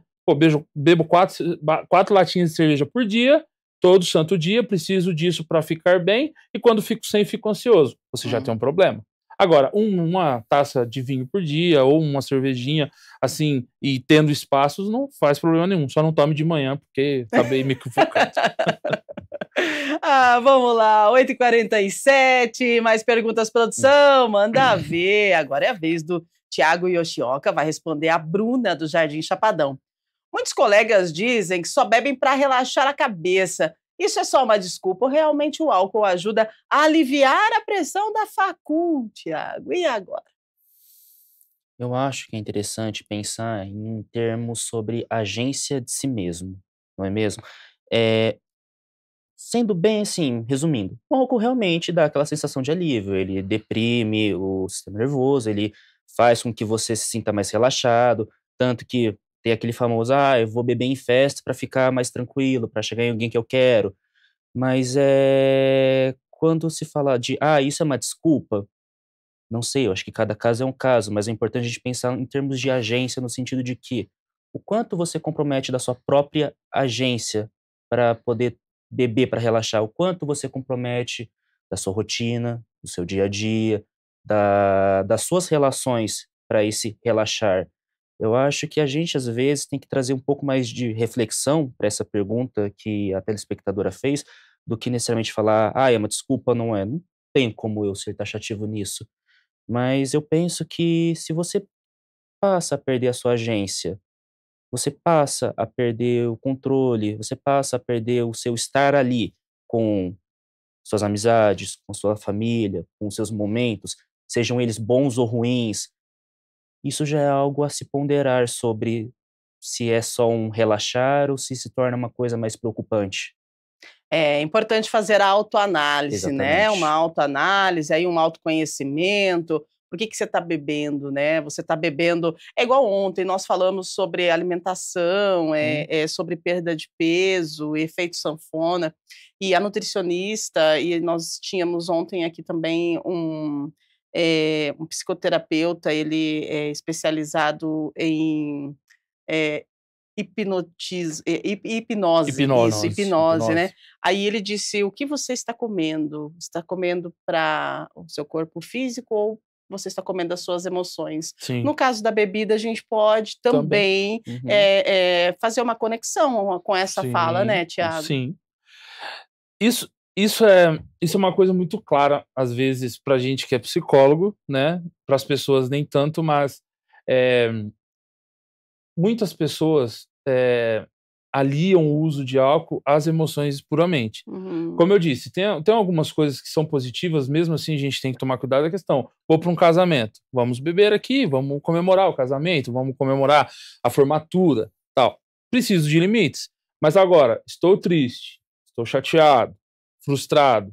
Bebo 4 latinhas de cerveja por dia, todo santo dia, preciso disso para ficar bem, e quando fico sem, fico ansioso. Você já tem um problema. Agora, uma taça de vinho por dia, ou uma cervejinha, assim, e tendo espaços, não faz problema nenhum. Só não tome de manhã, porque acabei me equivocando. Vamos lá, 8h47, mais perguntas, produção, manda ver. Agora é a vez do Thiago Yoshioka, vai responder a Bruna do Jardim Chapadão. Muitos colegas dizem que só bebem para relaxar a cabeça. Isso é só uma desculpa ou realmente o álcool ajuda a aliviar a pressão da facul, Thiago? E agora? Eu acho que é interessante pensar em termos sobre agência de si mesmo, não é mesmo? Eh, Sendo bem assim, resumindo, o álcool realmente dá aquela sensação de alívio, ele deprime o sistema nervoso, ele faz com que você se sinta mais relaxado, tanto que tem aquele famoso: "Ah, eu vou beber em festa para ficar mais tranquilo, para chegar em alguém que eu quero". Mas, quando se fala de: "Ah, isso é uma desculpa", não sei, eu acho que cada caso é um caso, mas é importante a gente pensar em termos de agência, no sentido de que o quanto você compromete da sua própria agência para poder beber para relaxar, o quanto você compromete da sua rotina, do seu dia a dia, das suas relações para esse relaxar. Eu acho que a gente, às vezes, tem que trazer um pouco mais de reflexão para essa pergunta que a telespectadora fez, do que necessariamente falar: "Ah, é uma desculpa", não é. Não tem como eu ser taxativo nisso. Mas eu penso que se você passa a perder a sua agência, você passa a perder o controle, você passa a perder o seu estar ali com suas amizades, com sua família, com seus momentos, sejam eles bons ou ruins, isso já é algo a se ponderar sobre se é só um relaxar ou se torna uma coisa mais preocupante. É importante fazer a autoanálise, né? Uma Exatamente. autoanálise, aí um autoconhecimento. Por que que você está bebendo, né? Você está bebendo. É igual ontem, nós falamos sobre alimentação, sobre perda de peso, efeito sanfona, e a nutricionista, e nós tínhamos ontem aqui também um psicoterapeuta, ele é especializado em eh, hipnose, isso, Hipnose, hipnose, né. hipnose. Aí ele disse: "O que você está comendo? Você está comendo para o seu corpo físico ou você está comendo as suas emoções?". Sim, No caso da bebida, a gente pode também. também, Uhum. fazer uma conexão com essa fala, Sim, né, Tiago? sim. Isso é uma coisa muito clara, às vezes, pra gente que é psicólogo, né, para as pessoas nem tanto, mas, eh, muitas pessoas, aliam o uso de álcool às emoções puramente. Uhum. Como eu disse, tem algumas coisas que são positivas, mesmo assim a gente tem que tomar cuidado da questão. Vou para um casamento, vamos beber aqui, vamos comemorar o casamento, vamos comemorar a formatura, tal. Preciso de limites. Mas agora, estou triste, estou chateado, frustrado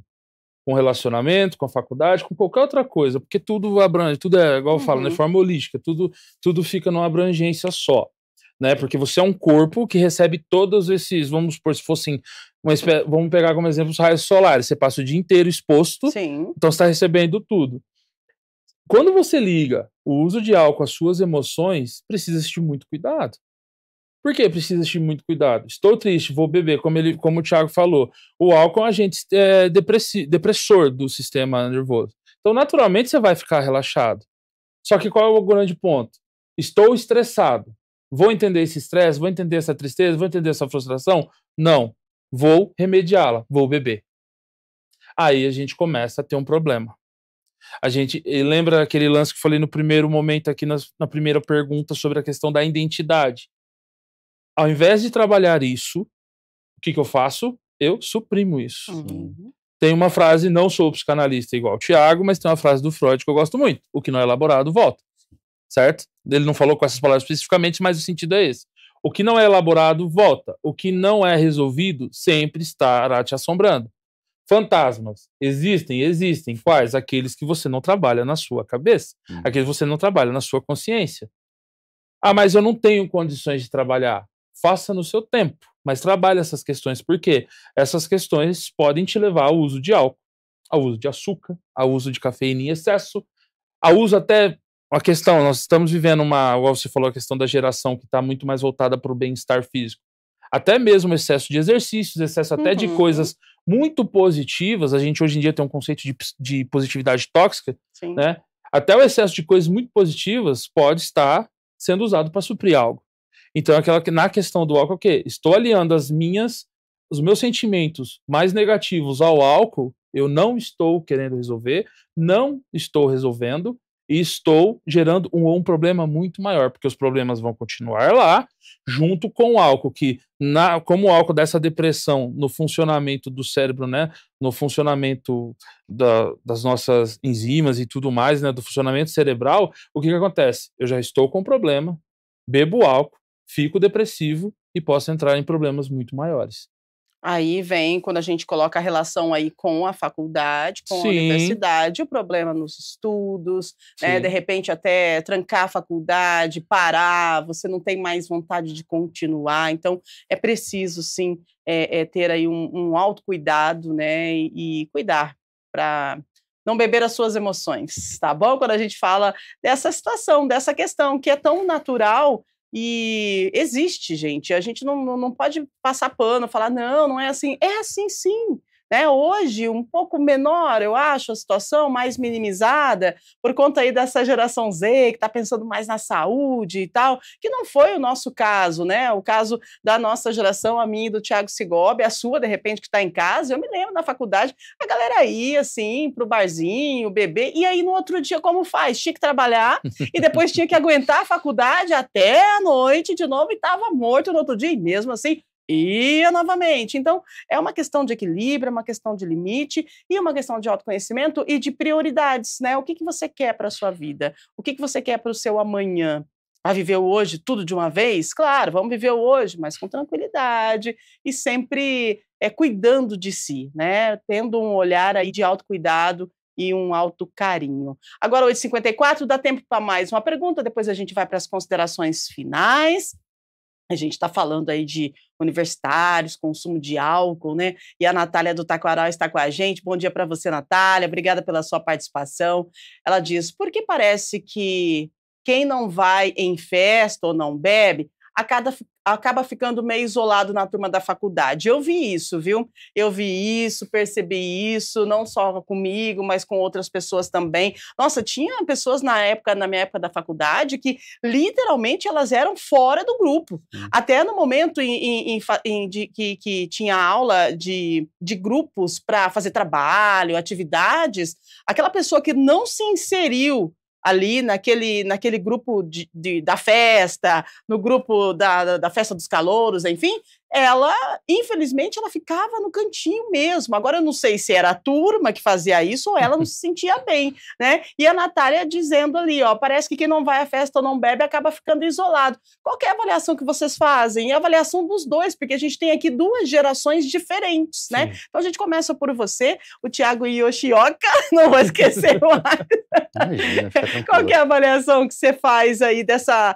com o relacionamento, com a faculdade, com qualquer outra coisa, porque tudo abrange, tudo é, igual eu falo, né, de Uhum. forma holística, tudo fica numa abrangência só, né? Porque você é um corpo que recebe todos esses, vamos supor, se fossem vamos pegar como exemplo os raios solares, você passa o dia inteiro exposto, Sim. então você está recebendo tudo. Quando você liga o uso de álcool às suas emoções, precisa existir muito cuidado. Por que precisa existir muito cuidado? Estou triste, vou beber, como o Thiago falou. O álcool é um agente depressor do sistema nervoso. Então, naturalmente, você vai ficar relaxado. Só que qual é o grande ponto? Estou estressado. Vou entender esse estresse? Vou entender essa tristeza? Vou entender essa frustração? Não. Vou remediá-la. Vou beber. Aí a gente começa a ter um problema. A gente lembra aquele lance que eu falei no primeiro momento aqui na primeira pergunta sobre a questão da identidade. Ao invés de trabalhar isso, o que eu faço? Eu suprimo isso. Sim. Uhum. Tem uma frase, não sou psicanalista igual o Thiago, mas tem uma frase do Freud que eu gosto muito. O que não é elaborado, volta. Certo? Ele não falou com essas palavras especificamente, mas o sentido é esse. O que não é elaborado, volta. O que não é resolvido, sempre estará te assombrando. Fantasmas. Existem? Existem. Quais? Aqueles que você não trabalha na sua cabeça. Aqueles que você não trabalha na sua consciência. Ah, mas eu não tenho condições de trabalhar. Faça no seu tempo, mas trabalhe essas questões, porque essas questões podem te levar ao uso de álcool, ao uso de açúcar, ao uso de cafeína em excesso, ao uso até uma questão, nós estamos vivendo igual você falou, a questão da geração que está muito mais voltada para o bem-estar físico. Até mesmo excesso de exercícios, excesso até de Uhum. coisas muito positivas, a gente hoje em dia tem um conceito de positividade tóxica, Sim. né? Até o excesso de coisas muito positivas pode estar sendo usado para suprir algo. Então, aquela que na questão do álcool, é o quê? Estou aliando as minhas os meus sentimentos mais negativos ao álcool, eu não estou querendo resolver, não estou resolvendo e estou gerando um problema muito maior, porque os problemas vão continuar lá, junto com o álcool, que como o álcool dá essa depressão no funcionamento do cérebro, né, no funcionamento das nossas enzimas e tudo mais, né, do funcionamento cerebral, o que acontece? Eu já estou com problema, bebo álcool, fico depressivo e posso entrar em problemas muito maiores. Aí vem, quando a gente coloca a relação aí com a faculdade, com a Sim, universidade, o problema nos estudos, né, de sim, repente até trancar a faculdade, parar, você não tem mais vontade de continuar, então é preciso sim, ter aí um autocuidado, né, e cuidar para não beber as suas emoções, tá bom? Quando a gente fala dessa situação, dessa questão que é tão natural e existe, gente. A gente não pode passar pano, falar: "Não, não é assim". É assim sim, né. Hoje, um pouco menor, eu acho, a situação, mais minimizada, por conta aí dessa geração Z, que está pensando mais na saúde e tal, que não foi o nosso caso, né. O caso da nossa geração, a minha e do Thiago Sigob, a sua, de repente, que está em casa, eu me lembro na faculdade, a galera ia, assim, para o barzinho, beber, e aí no outro dia como faz? Tinha que trabalhar e depois tinha que aguentar a faculdade até a noite de novo e estava morto no outro dia, e mesmo assim ia novamente. Então, é uma questão de equilíbrio, é uma questão de limite e uma questão de autoconhecimento e de prioridades, né? O que você quer para a sua vida? O que você quer para o seu amanhã? Vai viver o hoje tudo de uma vez? Claro, vamos viver o hoje, mas com tranquilidade e sempre cuidando de si, né? Tendo um olhar aí de autocuidado e um autocarinho. Agora, 8h54, dá tempo para mais uma pergunta, depois a gente vai para as considerações finais. A gente está falando aí de universitários, consumo de álcool, né? E a Natália do Taquaral está com a gente. Bom dia para você, Natália. Obrigada pela sua participação. Ela diz: por que parece que quem não vai em festa ou não bebe acaba ficando meio isolado na turma da faculdade? Eu vi isso, viu? Eu vi isso, percebi isso, não só comigo, mas com outras pessoas também. Nossa, tinha pessoas na minha época da faculdade, que literalmente elas eram fora do grupo. Até no momento que tinha aula de grupos para fazer trabalho, atividades, aquela pessoa que não se inseriu ali naquele grupo da festa, no grupo da festa dos calouros, enfim, ela, infelizmente, ela ficava no cantinho mesmo. Agora eu não sei se era a turma que fazia isso ou ela não se sentia bem, né? E a Natália dizendo ali, ó, parece que quem não vai à festa ou não bebe acaba ficando isolado. Qual que é a avaliação que vocês fazem? É a avaliação dos dois, porque a gente tem aqui duas gerações diferentes, né? Então a gente começa por você, o Thiago Yoshioka, não vou esquecer mais. Imagina, fica tranquilo. Qual que é a avaliação que você faz aí dessa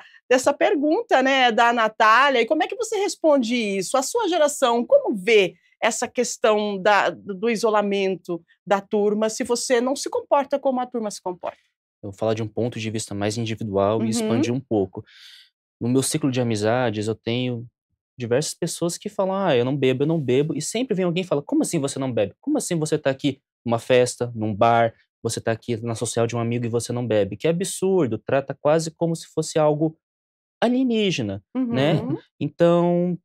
pergunta, né, da Natália, e como é que você responde isso? A sua geração, como vê essa questão do isolamento da turma, se você não se comporta como a turma se comporta? Eu vou falar de um ponto de vista mais individual e Uhum. expandir um pouco. No meu ciclo de amizades, eu tenho diversas pessoas que falam: "Ah, eu não bebo", e sempre vem alguém e fala: "Como assim você não bebe? Como assim você tá aqui numa festa, num bar, você tá aqui na social de um amigo e você não bebe?". Que absurdo, trata quase como se fosse algo alienígena, né. Uhum. Então,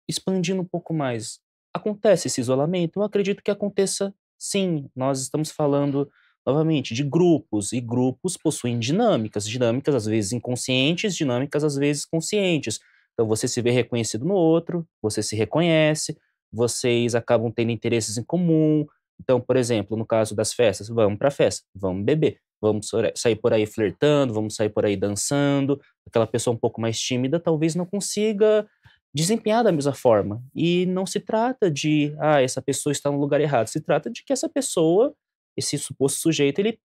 expandindo um pouco mais, acontece esse isolamento? Eu acredito que aconteça sim. Nós estamos falando, novamente, de grupos, e grupos possuem dinâmicas às vezes inconscientes, dinâmicas às vezes conscientes. Então você se vê reconhecido no outro, você se reconhece, vocês acabam tendo interesses em comum. Então, por exemplo, no caso das festas, vamos pra festa, vamos beber, vamos sair por aí flertando, vamos sair por aí dançando. Aquela pessoa um pouco mais tímida talvez não consiga desempenhar da mesma forma. E não se trata de, essa pessoa está no lugar errado. Se trata de que essa pessoa, esse suposto sujeito, ele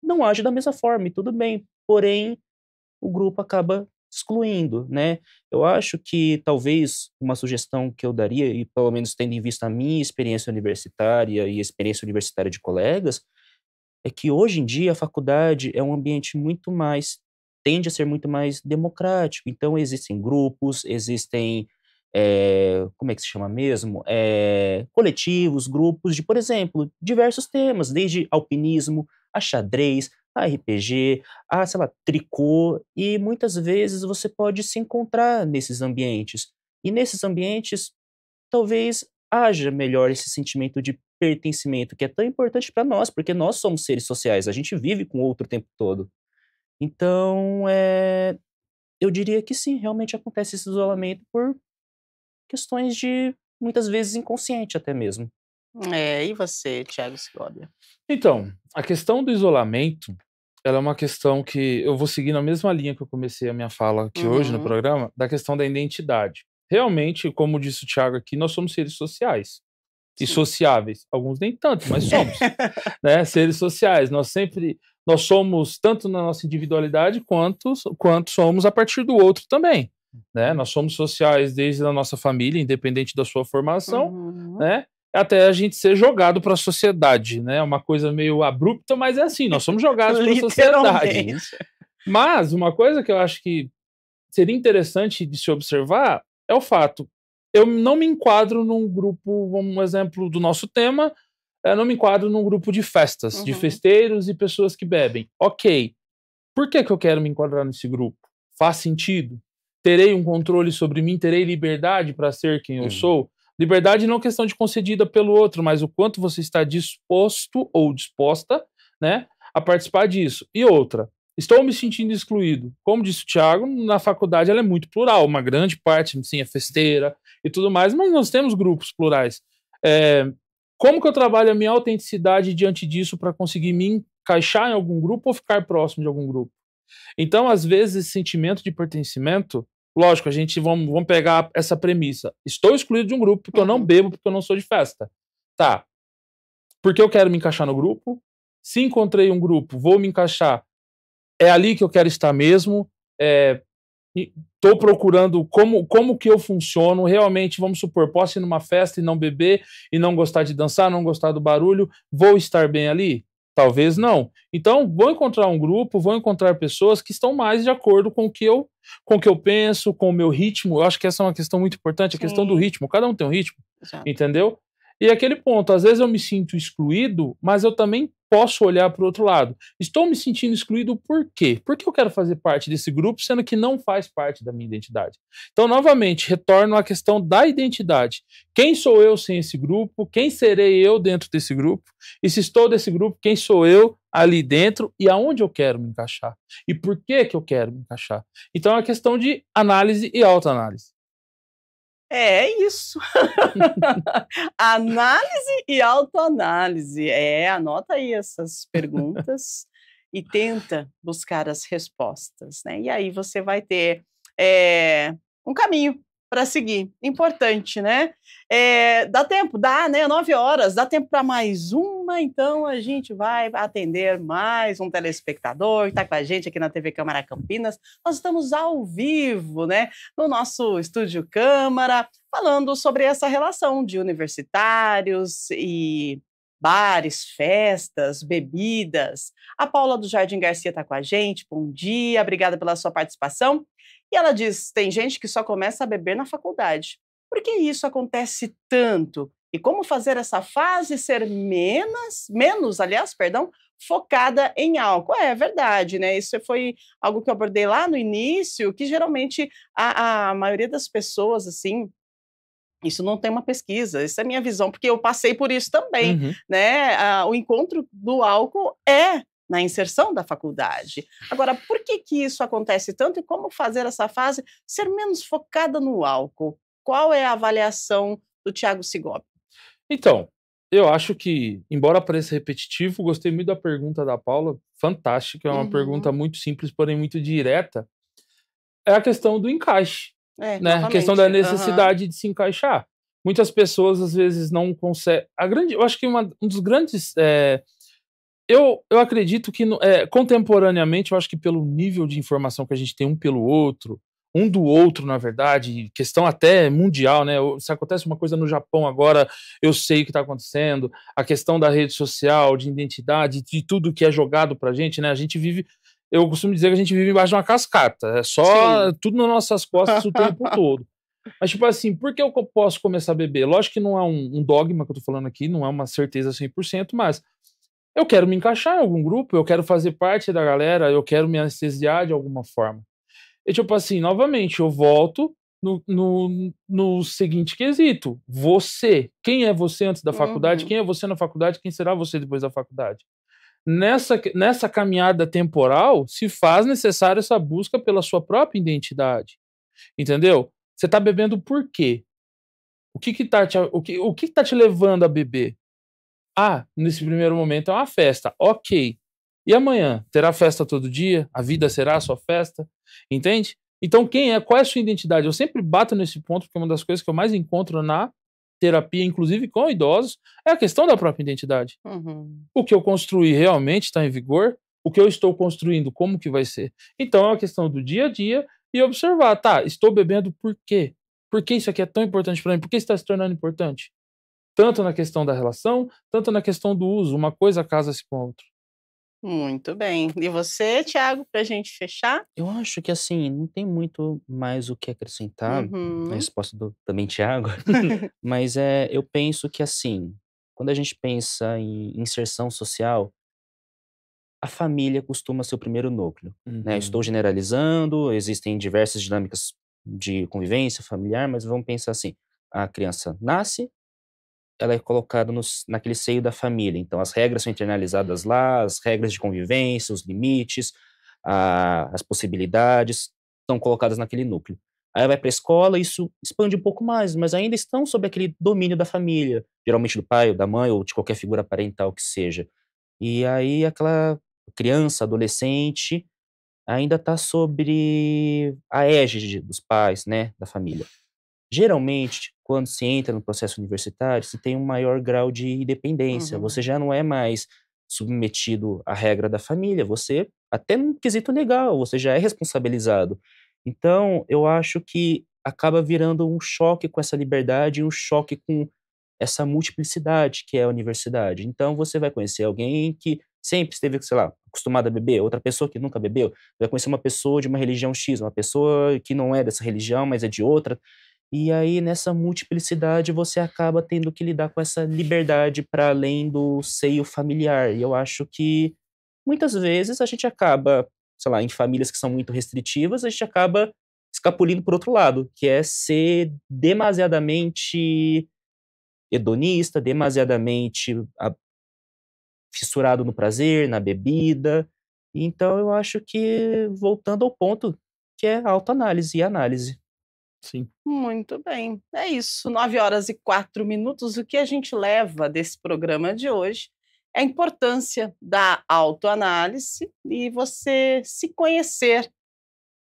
não age da mesma forma, e tudo bem. Porém, o grupo acaba excluindo, né? Eu acho que talvez uma sugestão que eu daria, e pelo menos tendo em vista a minha experiência universitária e a experiência universitária de colegas, é que hoje em dia a faculdade é um ambiente muito mais tende a ser muito mais democrático. Então existem grupos, existem, como é que se chama mesmo? Coletivos, grupos de, por exemplo, diversos temas, desde alpinismo, a xadrez, a RPG, a, sei lá, tricô, e muitas vezes você pode se encontrar nesses ambientes. E nesses ambientes talvez haja melhor esse sentimento de pertencimento, que é tão importante para nós, porque nós somos seres sociais, a gente vive com o outro o tempo todo. Então, eu diria que sim, realmente acontece esse isolamento por questões de, muitas vezes, inconsciente até mesmo. E você, Thiago Segovia? Então, a questão do isolamento, ela é uma questão que eu vou seguir na mesma linha que eu comecei a minha fala aqui hoje no programa, da questão da identidade. Realmente, como disse o Thiago aqui, nós somos seres sociais e sociáveis. Alguns nem tanto, mas somos, né? Seres sociais. Nós somos tanto na nossa individualidade quanto somos a partir do outro também, né? Nós somos sociais desde a nossa família, independente da sua formação, né? Até a gente ser jogado para a sociedade, né? Uma coisa meio abrupta, mas é assim, nós somos jogados para a sociedade. Mas uma coisa que eu acho que seria interessante de se observar é o fato, eu não me enquadro num grupo, um exemplo do nosso tema, eu não me enquadro num grupo de festas, de festeiros e pessoas que bebem. Ok, por que eu quero me enquadrar nesse grupo? Faz sentido? Terei um controle sobre mim, terei liberdade para ser quem eu sou? Liberdade não é questão de concedida pelo outro, mas o quanto você está disposto ou disposta, né, a participar disso. E outra, estou me sentindo excluído. Como disse o Thiago, na faculdade ela é muito plural, uma grande parte, sim, é festeira e tudo mais, mas nós temos grupos plurais. Como que eu trabalho a minha autenticidade diante disso para conseguir me encaixar em algum grupo ou ficar próximo de algum grupo? Então, às vezes, esse sentimento de pertencimento, lógico, vamos pegar essa premissa. Estou excluído de um grupo porque eu não bebo, porque eu não sou de festa. Tá. Porque eu quero me encaixar no grupo? Se encontrei um grupo, vou me encaixar. É ali que eu quero estar mesmo. Estou procurando como que eu funciono. Realmente, vamos supor, posso ir numa festa e não beber, e não gostar de dançar, não gostar do barulho. Vou estar bem ali? Talvez não. Então, vou encontrar um grupo, vou encontrar pessoas que estão mais de acordo com o que eu penso, com o meu ritmo. Eu acho que essa é uma questão muito importante, a questão do ritmo. Cada um tem um ritmo, entendeu? E aquele ponto, às vezes eu me sinto excluído, mas eu também posso olhar para o outro lado. Estou me sentindo excluído por quê? Por que eu quero fazer parte desse grupo, sendo que não faz parte da minha identidade? Então, novamente, retorno à questão da identidade. Quem sou eu sem esse grupo? Quem serei eu dentro desse grupo? E se estou desse grupo, quem sou eu ali dentro e aonde eu quero me encaixar? E por que eu quero me encaixar? Então, é uma questão de análise e autoanálise. É isso. Análise e autoanálise. Anota aí essas perguntas e tenta buscar as respostas, né? E aí você vai ter um caminho para seguir. Importante, né? Dá tempo? Dá, né? 9 horas. Dá tempo para mais uma, então a gente vai atender mais um telespectador que está com a gente aqui na TV Câmara Campinas. Nós estamos ao vivo, né? No nosso Estúdio Câmara, falando sobre essa relação de universitários e bares, festas, bebidas. A Paula do Jardim Garcia está com a gente. Bom dia, obrigada pela sua participação. E ela diz, tem gente que só começa a beber na faculdade. Por que isso acontece tanto? E como fazer essa fase ser menos, focada em álcool? É verdade, né? Isso foi algo que eu abordei lá no início, que geralmente a maioria das pessoas, assim, isso não tem uma pesquisa, isso é minha visão, porque eu passei por isso também, né? O encontro do álcool na inserção da faculdade. Agora, por que isso acontece tanto e como fazer essa fase ser menos focada no álcool? Qual é a avaliação do Thiago Segovia? Então, eu acho que, embora pareça repetitivo, gostei muito da pergunta da Paula, fantástica, é uma pergunta muito simples, porém muito direta. É a questão do encaixe, né? A questão da necessidade de se encaixar. Muitas pessoas, às vezes, não conseguem... Eu acho que um dos grandes... Eu acredito que, contemporaneamente, eu acho que pelo nível de informação que a gente tem um pelo outro, um do outro, na verdade, questão até mundial, né? Se acontece uma coisa no Japão agora, eu sei o que está acontecendo, a questão da rede social, de identidade, de tudo que é jogado pra gente, né? A gente vive, eu costumo dizer que a gente vive embaixo de uma cascata, é só tudo nas nossas costas o tempo todo. Mas, tipo assim, por que eu posso começar a beber? Lógico que não é um dogma que eu tô falando aqui, não é uma certeza 100%, mas eu quero me encaixar em algum grupo, eu quero fazer parte da galera, eu quero me anestesiar de alguma forma. E tipo assim, novamente, eu volto no seguinte quesito. Você. Quem é você antes da faculdade? Quem é você na faculdade? Quem será você depois da faculdade? Nessa caminhada temporal, se faz necessária essa busca pela sua própria identidade. Entendeu? Você tá bebendo por quê? O que tá te levando a beber? Nesse primeiro momento é uma festa. Ok. E amanhã? Terá festa todo dia? A vida será a sua festa? Entende? Então, qual é a sua identidade? Eu sempre bato nesse ponto, porque uma das coisas que eu mais encontro na terapia, inclusive com idosos, é a questão da própria identidade. O que eu construí realmente está em vigor? O que eu estou construindo, como que vai ser? Então, é uma questão do dia a dia e observar, estou bebendo por quê? Por que isso aqui é tão importante para mim? Por que isso está se tornando importante? Tanto na questão da relação, tanto na questão do uso. Uma coisa casa-se com a outra. Muito bem. E você, Thiago, para a gente fechar? Eu acho que, assim, não tem muito mais o que acrescentar na resposta do também Thiago, mas eu penso que, assim, quando a gente pensa em inserção social, a família costuma ser o primeiro núcleo, né? Estou generalizando, existem diversas dinâmicas de convivência familiar, mas vamos pensar assim, a criança nasce, ela é colocada naquele seio da família. Então, as regras são internalizadas lá, as regras de convivência, os limites, as possibilidades são colocadas naquele núcleo. Aí ela vai para a escola, isso expande um pouco mais, mas ainda estão sob aquele domínio da família, geralmente do pai ou da mãe ou de qualquer figura parental que seja. E aí aquela criança, adolescente, ainda está sobre a égide dos pais, né, da família. Geralmente, quando se entra no processo universitário, se tem um maior grau de independência. Você já não é mais submetido à regra da família, você, até no quesito legal, você já é responsabilizado. Então, eu acho que acaba virando um choque com essa liberdade e um choque com essa multiplicidade que é a universidade. Então, você vai conhecer alguém que sempre esteve, sei lá, acostumado a beber, outra pessoa que nunca bebeu, vai conhecer uma pessoa de uma religião X, uma pessoa que não é dessa religião, mas é de outra. E aí, nessa multiplicidade, você acaba tendo que lidar com essa liberdade para além do seio familiar. E eu acho que, muitas vezes, a gente acaba, sei lá, em famílias que são muito restritivas, a gente acaba escapulindo por outro lado, que é ser demasiadamente hedonista, demasiadamente fissurado no prazer, na bebida. Então, eu acho que, voltando ao ponto, que é autoanálise e análise. Sim. Muito bem. É isso. 9h04. O que a gente leva desse programa de hoje é a importância da autoanálise e você se conhecer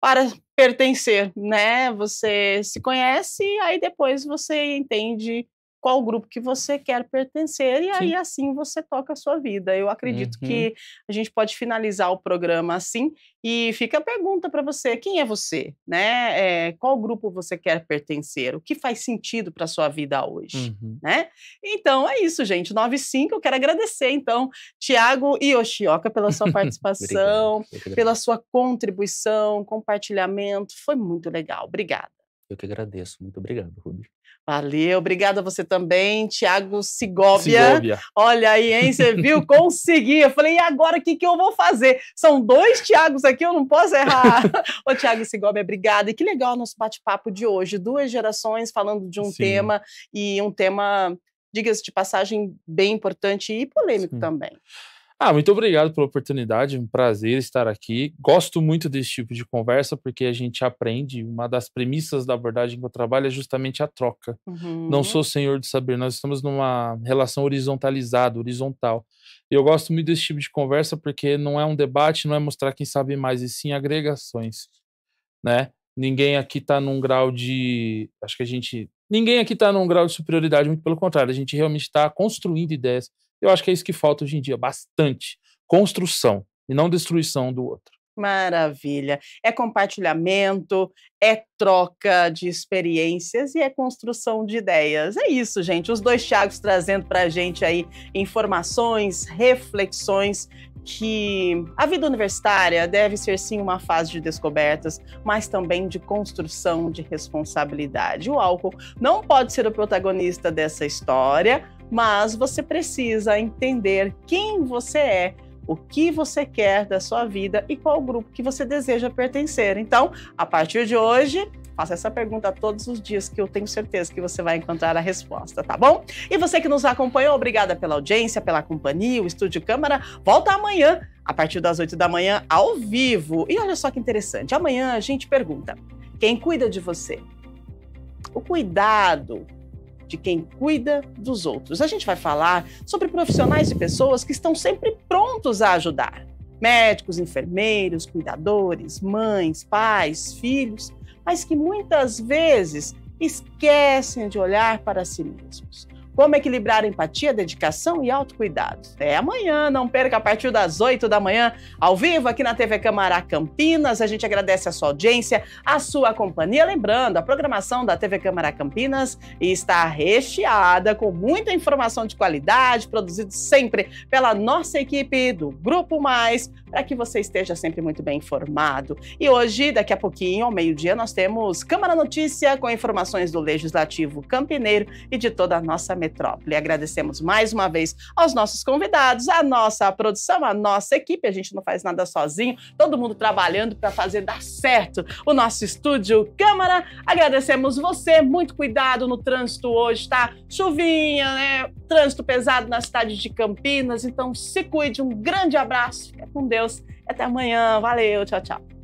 para pertencer, né? Você se conhece e aí depois você entende qual grupo que você quer pertencer e aí assim você toca a sua vida. Eu acredito que a gente pode finalizar o programa assim e fica a pergunta para você, quem é você, né? Qual grupo você quer pertencer? O que faz sentido para a sua vida hoje, né? Então é isso, gente. 9h05, eu quero agradecer então Thiago Yoshioka pela sua participação, pela sua contribuição, compartilhamento, foi muito legal. Obrigada. Eu que agradeço. Muito obrigado, Rubi. Valeu, obrigada a você também, Thiago Segovia. Olha aí, hein, você viu? Consegui. Eu falei, e agora o que eu vou fazer? São 2 Thiagos aqui, eu não posso errar. Ô, Thiago Segovia, obrigada. E que legal o nosso bate-papo de hoje. 2 gerações falando de um tema, e um tema, diga-se de passagem, bem importante e polêmico também. Muito obrigado pela oportunidade, um prazer estar aqui. Gosto muito desse tipo de conversa porque a gente aprende. Uma das premissas da abordagem que eu trabalho é justamente a troca. Não sou senhor do saber, nós estamos numa relação horizontalizada, horizontal. E eu gosto muito desse tipo de conversa porque não é um debate, não é mostrar quem sabe mais, e sim agregações, né? Ninguém aqui está num grau de... Ninguém aqui está num grau de superioridade, muito pelo contrário, a gente realmente está construindo ideias. Eu acho que é isso que falta hoje em dia, bastante. Construção, e não destruição do outro. Maravilha. É compartilhamento, é troca de experiências e é construção de ideias. É isso, gente. Os 2 Thiagos trazendo para a gente aí informações, reflexões, que a vida universitária deve ser sim uma fase de descobertas, mas também de construção de responsabilidade. O álcool não pode ser o protagonista dessa história, mas você precisa entender quem você é, o que você quer da sua vida e qual grupo que você deseja pertencer. Então, a partir de hoje, Faça essa pergunta todos os dias que eu tenho certeza que você vai encontrar a resposta, tá bom? E você que nos acompanhou, obrigada pela audiência, pela companhia. O Estúdio Câmara volta amanhã, a partir das 8 da manhã, ao vivo. E olha só que interessante, amanhã a gente pergunta, quem cuida de você? O cuidado de quem cuida dos outros. A gente vai falar sobre profissionais e pessoas que estão sempre prontos a ajudar. Médicos, enfermeiros, cuidadores, mães, pais, filhos, mas que muitas vezes esquecem de olhar para si mesmos. Como equilibrar empatia, dedicação e autocuidado. É amanhã, não perca, a partir das 8 da manhã, ao vivo aqui na TV Câmara Campinas. A gente agradece a sua audiência, a sua companhia. Lembrando, a programação da TV Câmara Campinas está recheada com muita informação de qualidade, produzido sempre pela nossa equipe do Grupo Mais, para que você esteja sempre muito bem informado. E hoje, daqui a pouquinho, ao meio-dia, nós temos Câmara Notícia com informações do Legislativo Campineiro e de toda a nossa metrópole. Agradecemos mais uma vez aos nossos convidados, a nossa produção, a nossa equipe. A gente não faz nada sozinho, todo mundo trabalhando para fazer dar certo o nosso Estúdio Câmara. Agradecemos você, muito cuidado no trânsito hoje, tá? Chuvinha, né? Trânsito pesado na cidade de Campinas, então se cuide, um grande abraço, fica com Deus, até amanhã, valeu, tchau, tchau.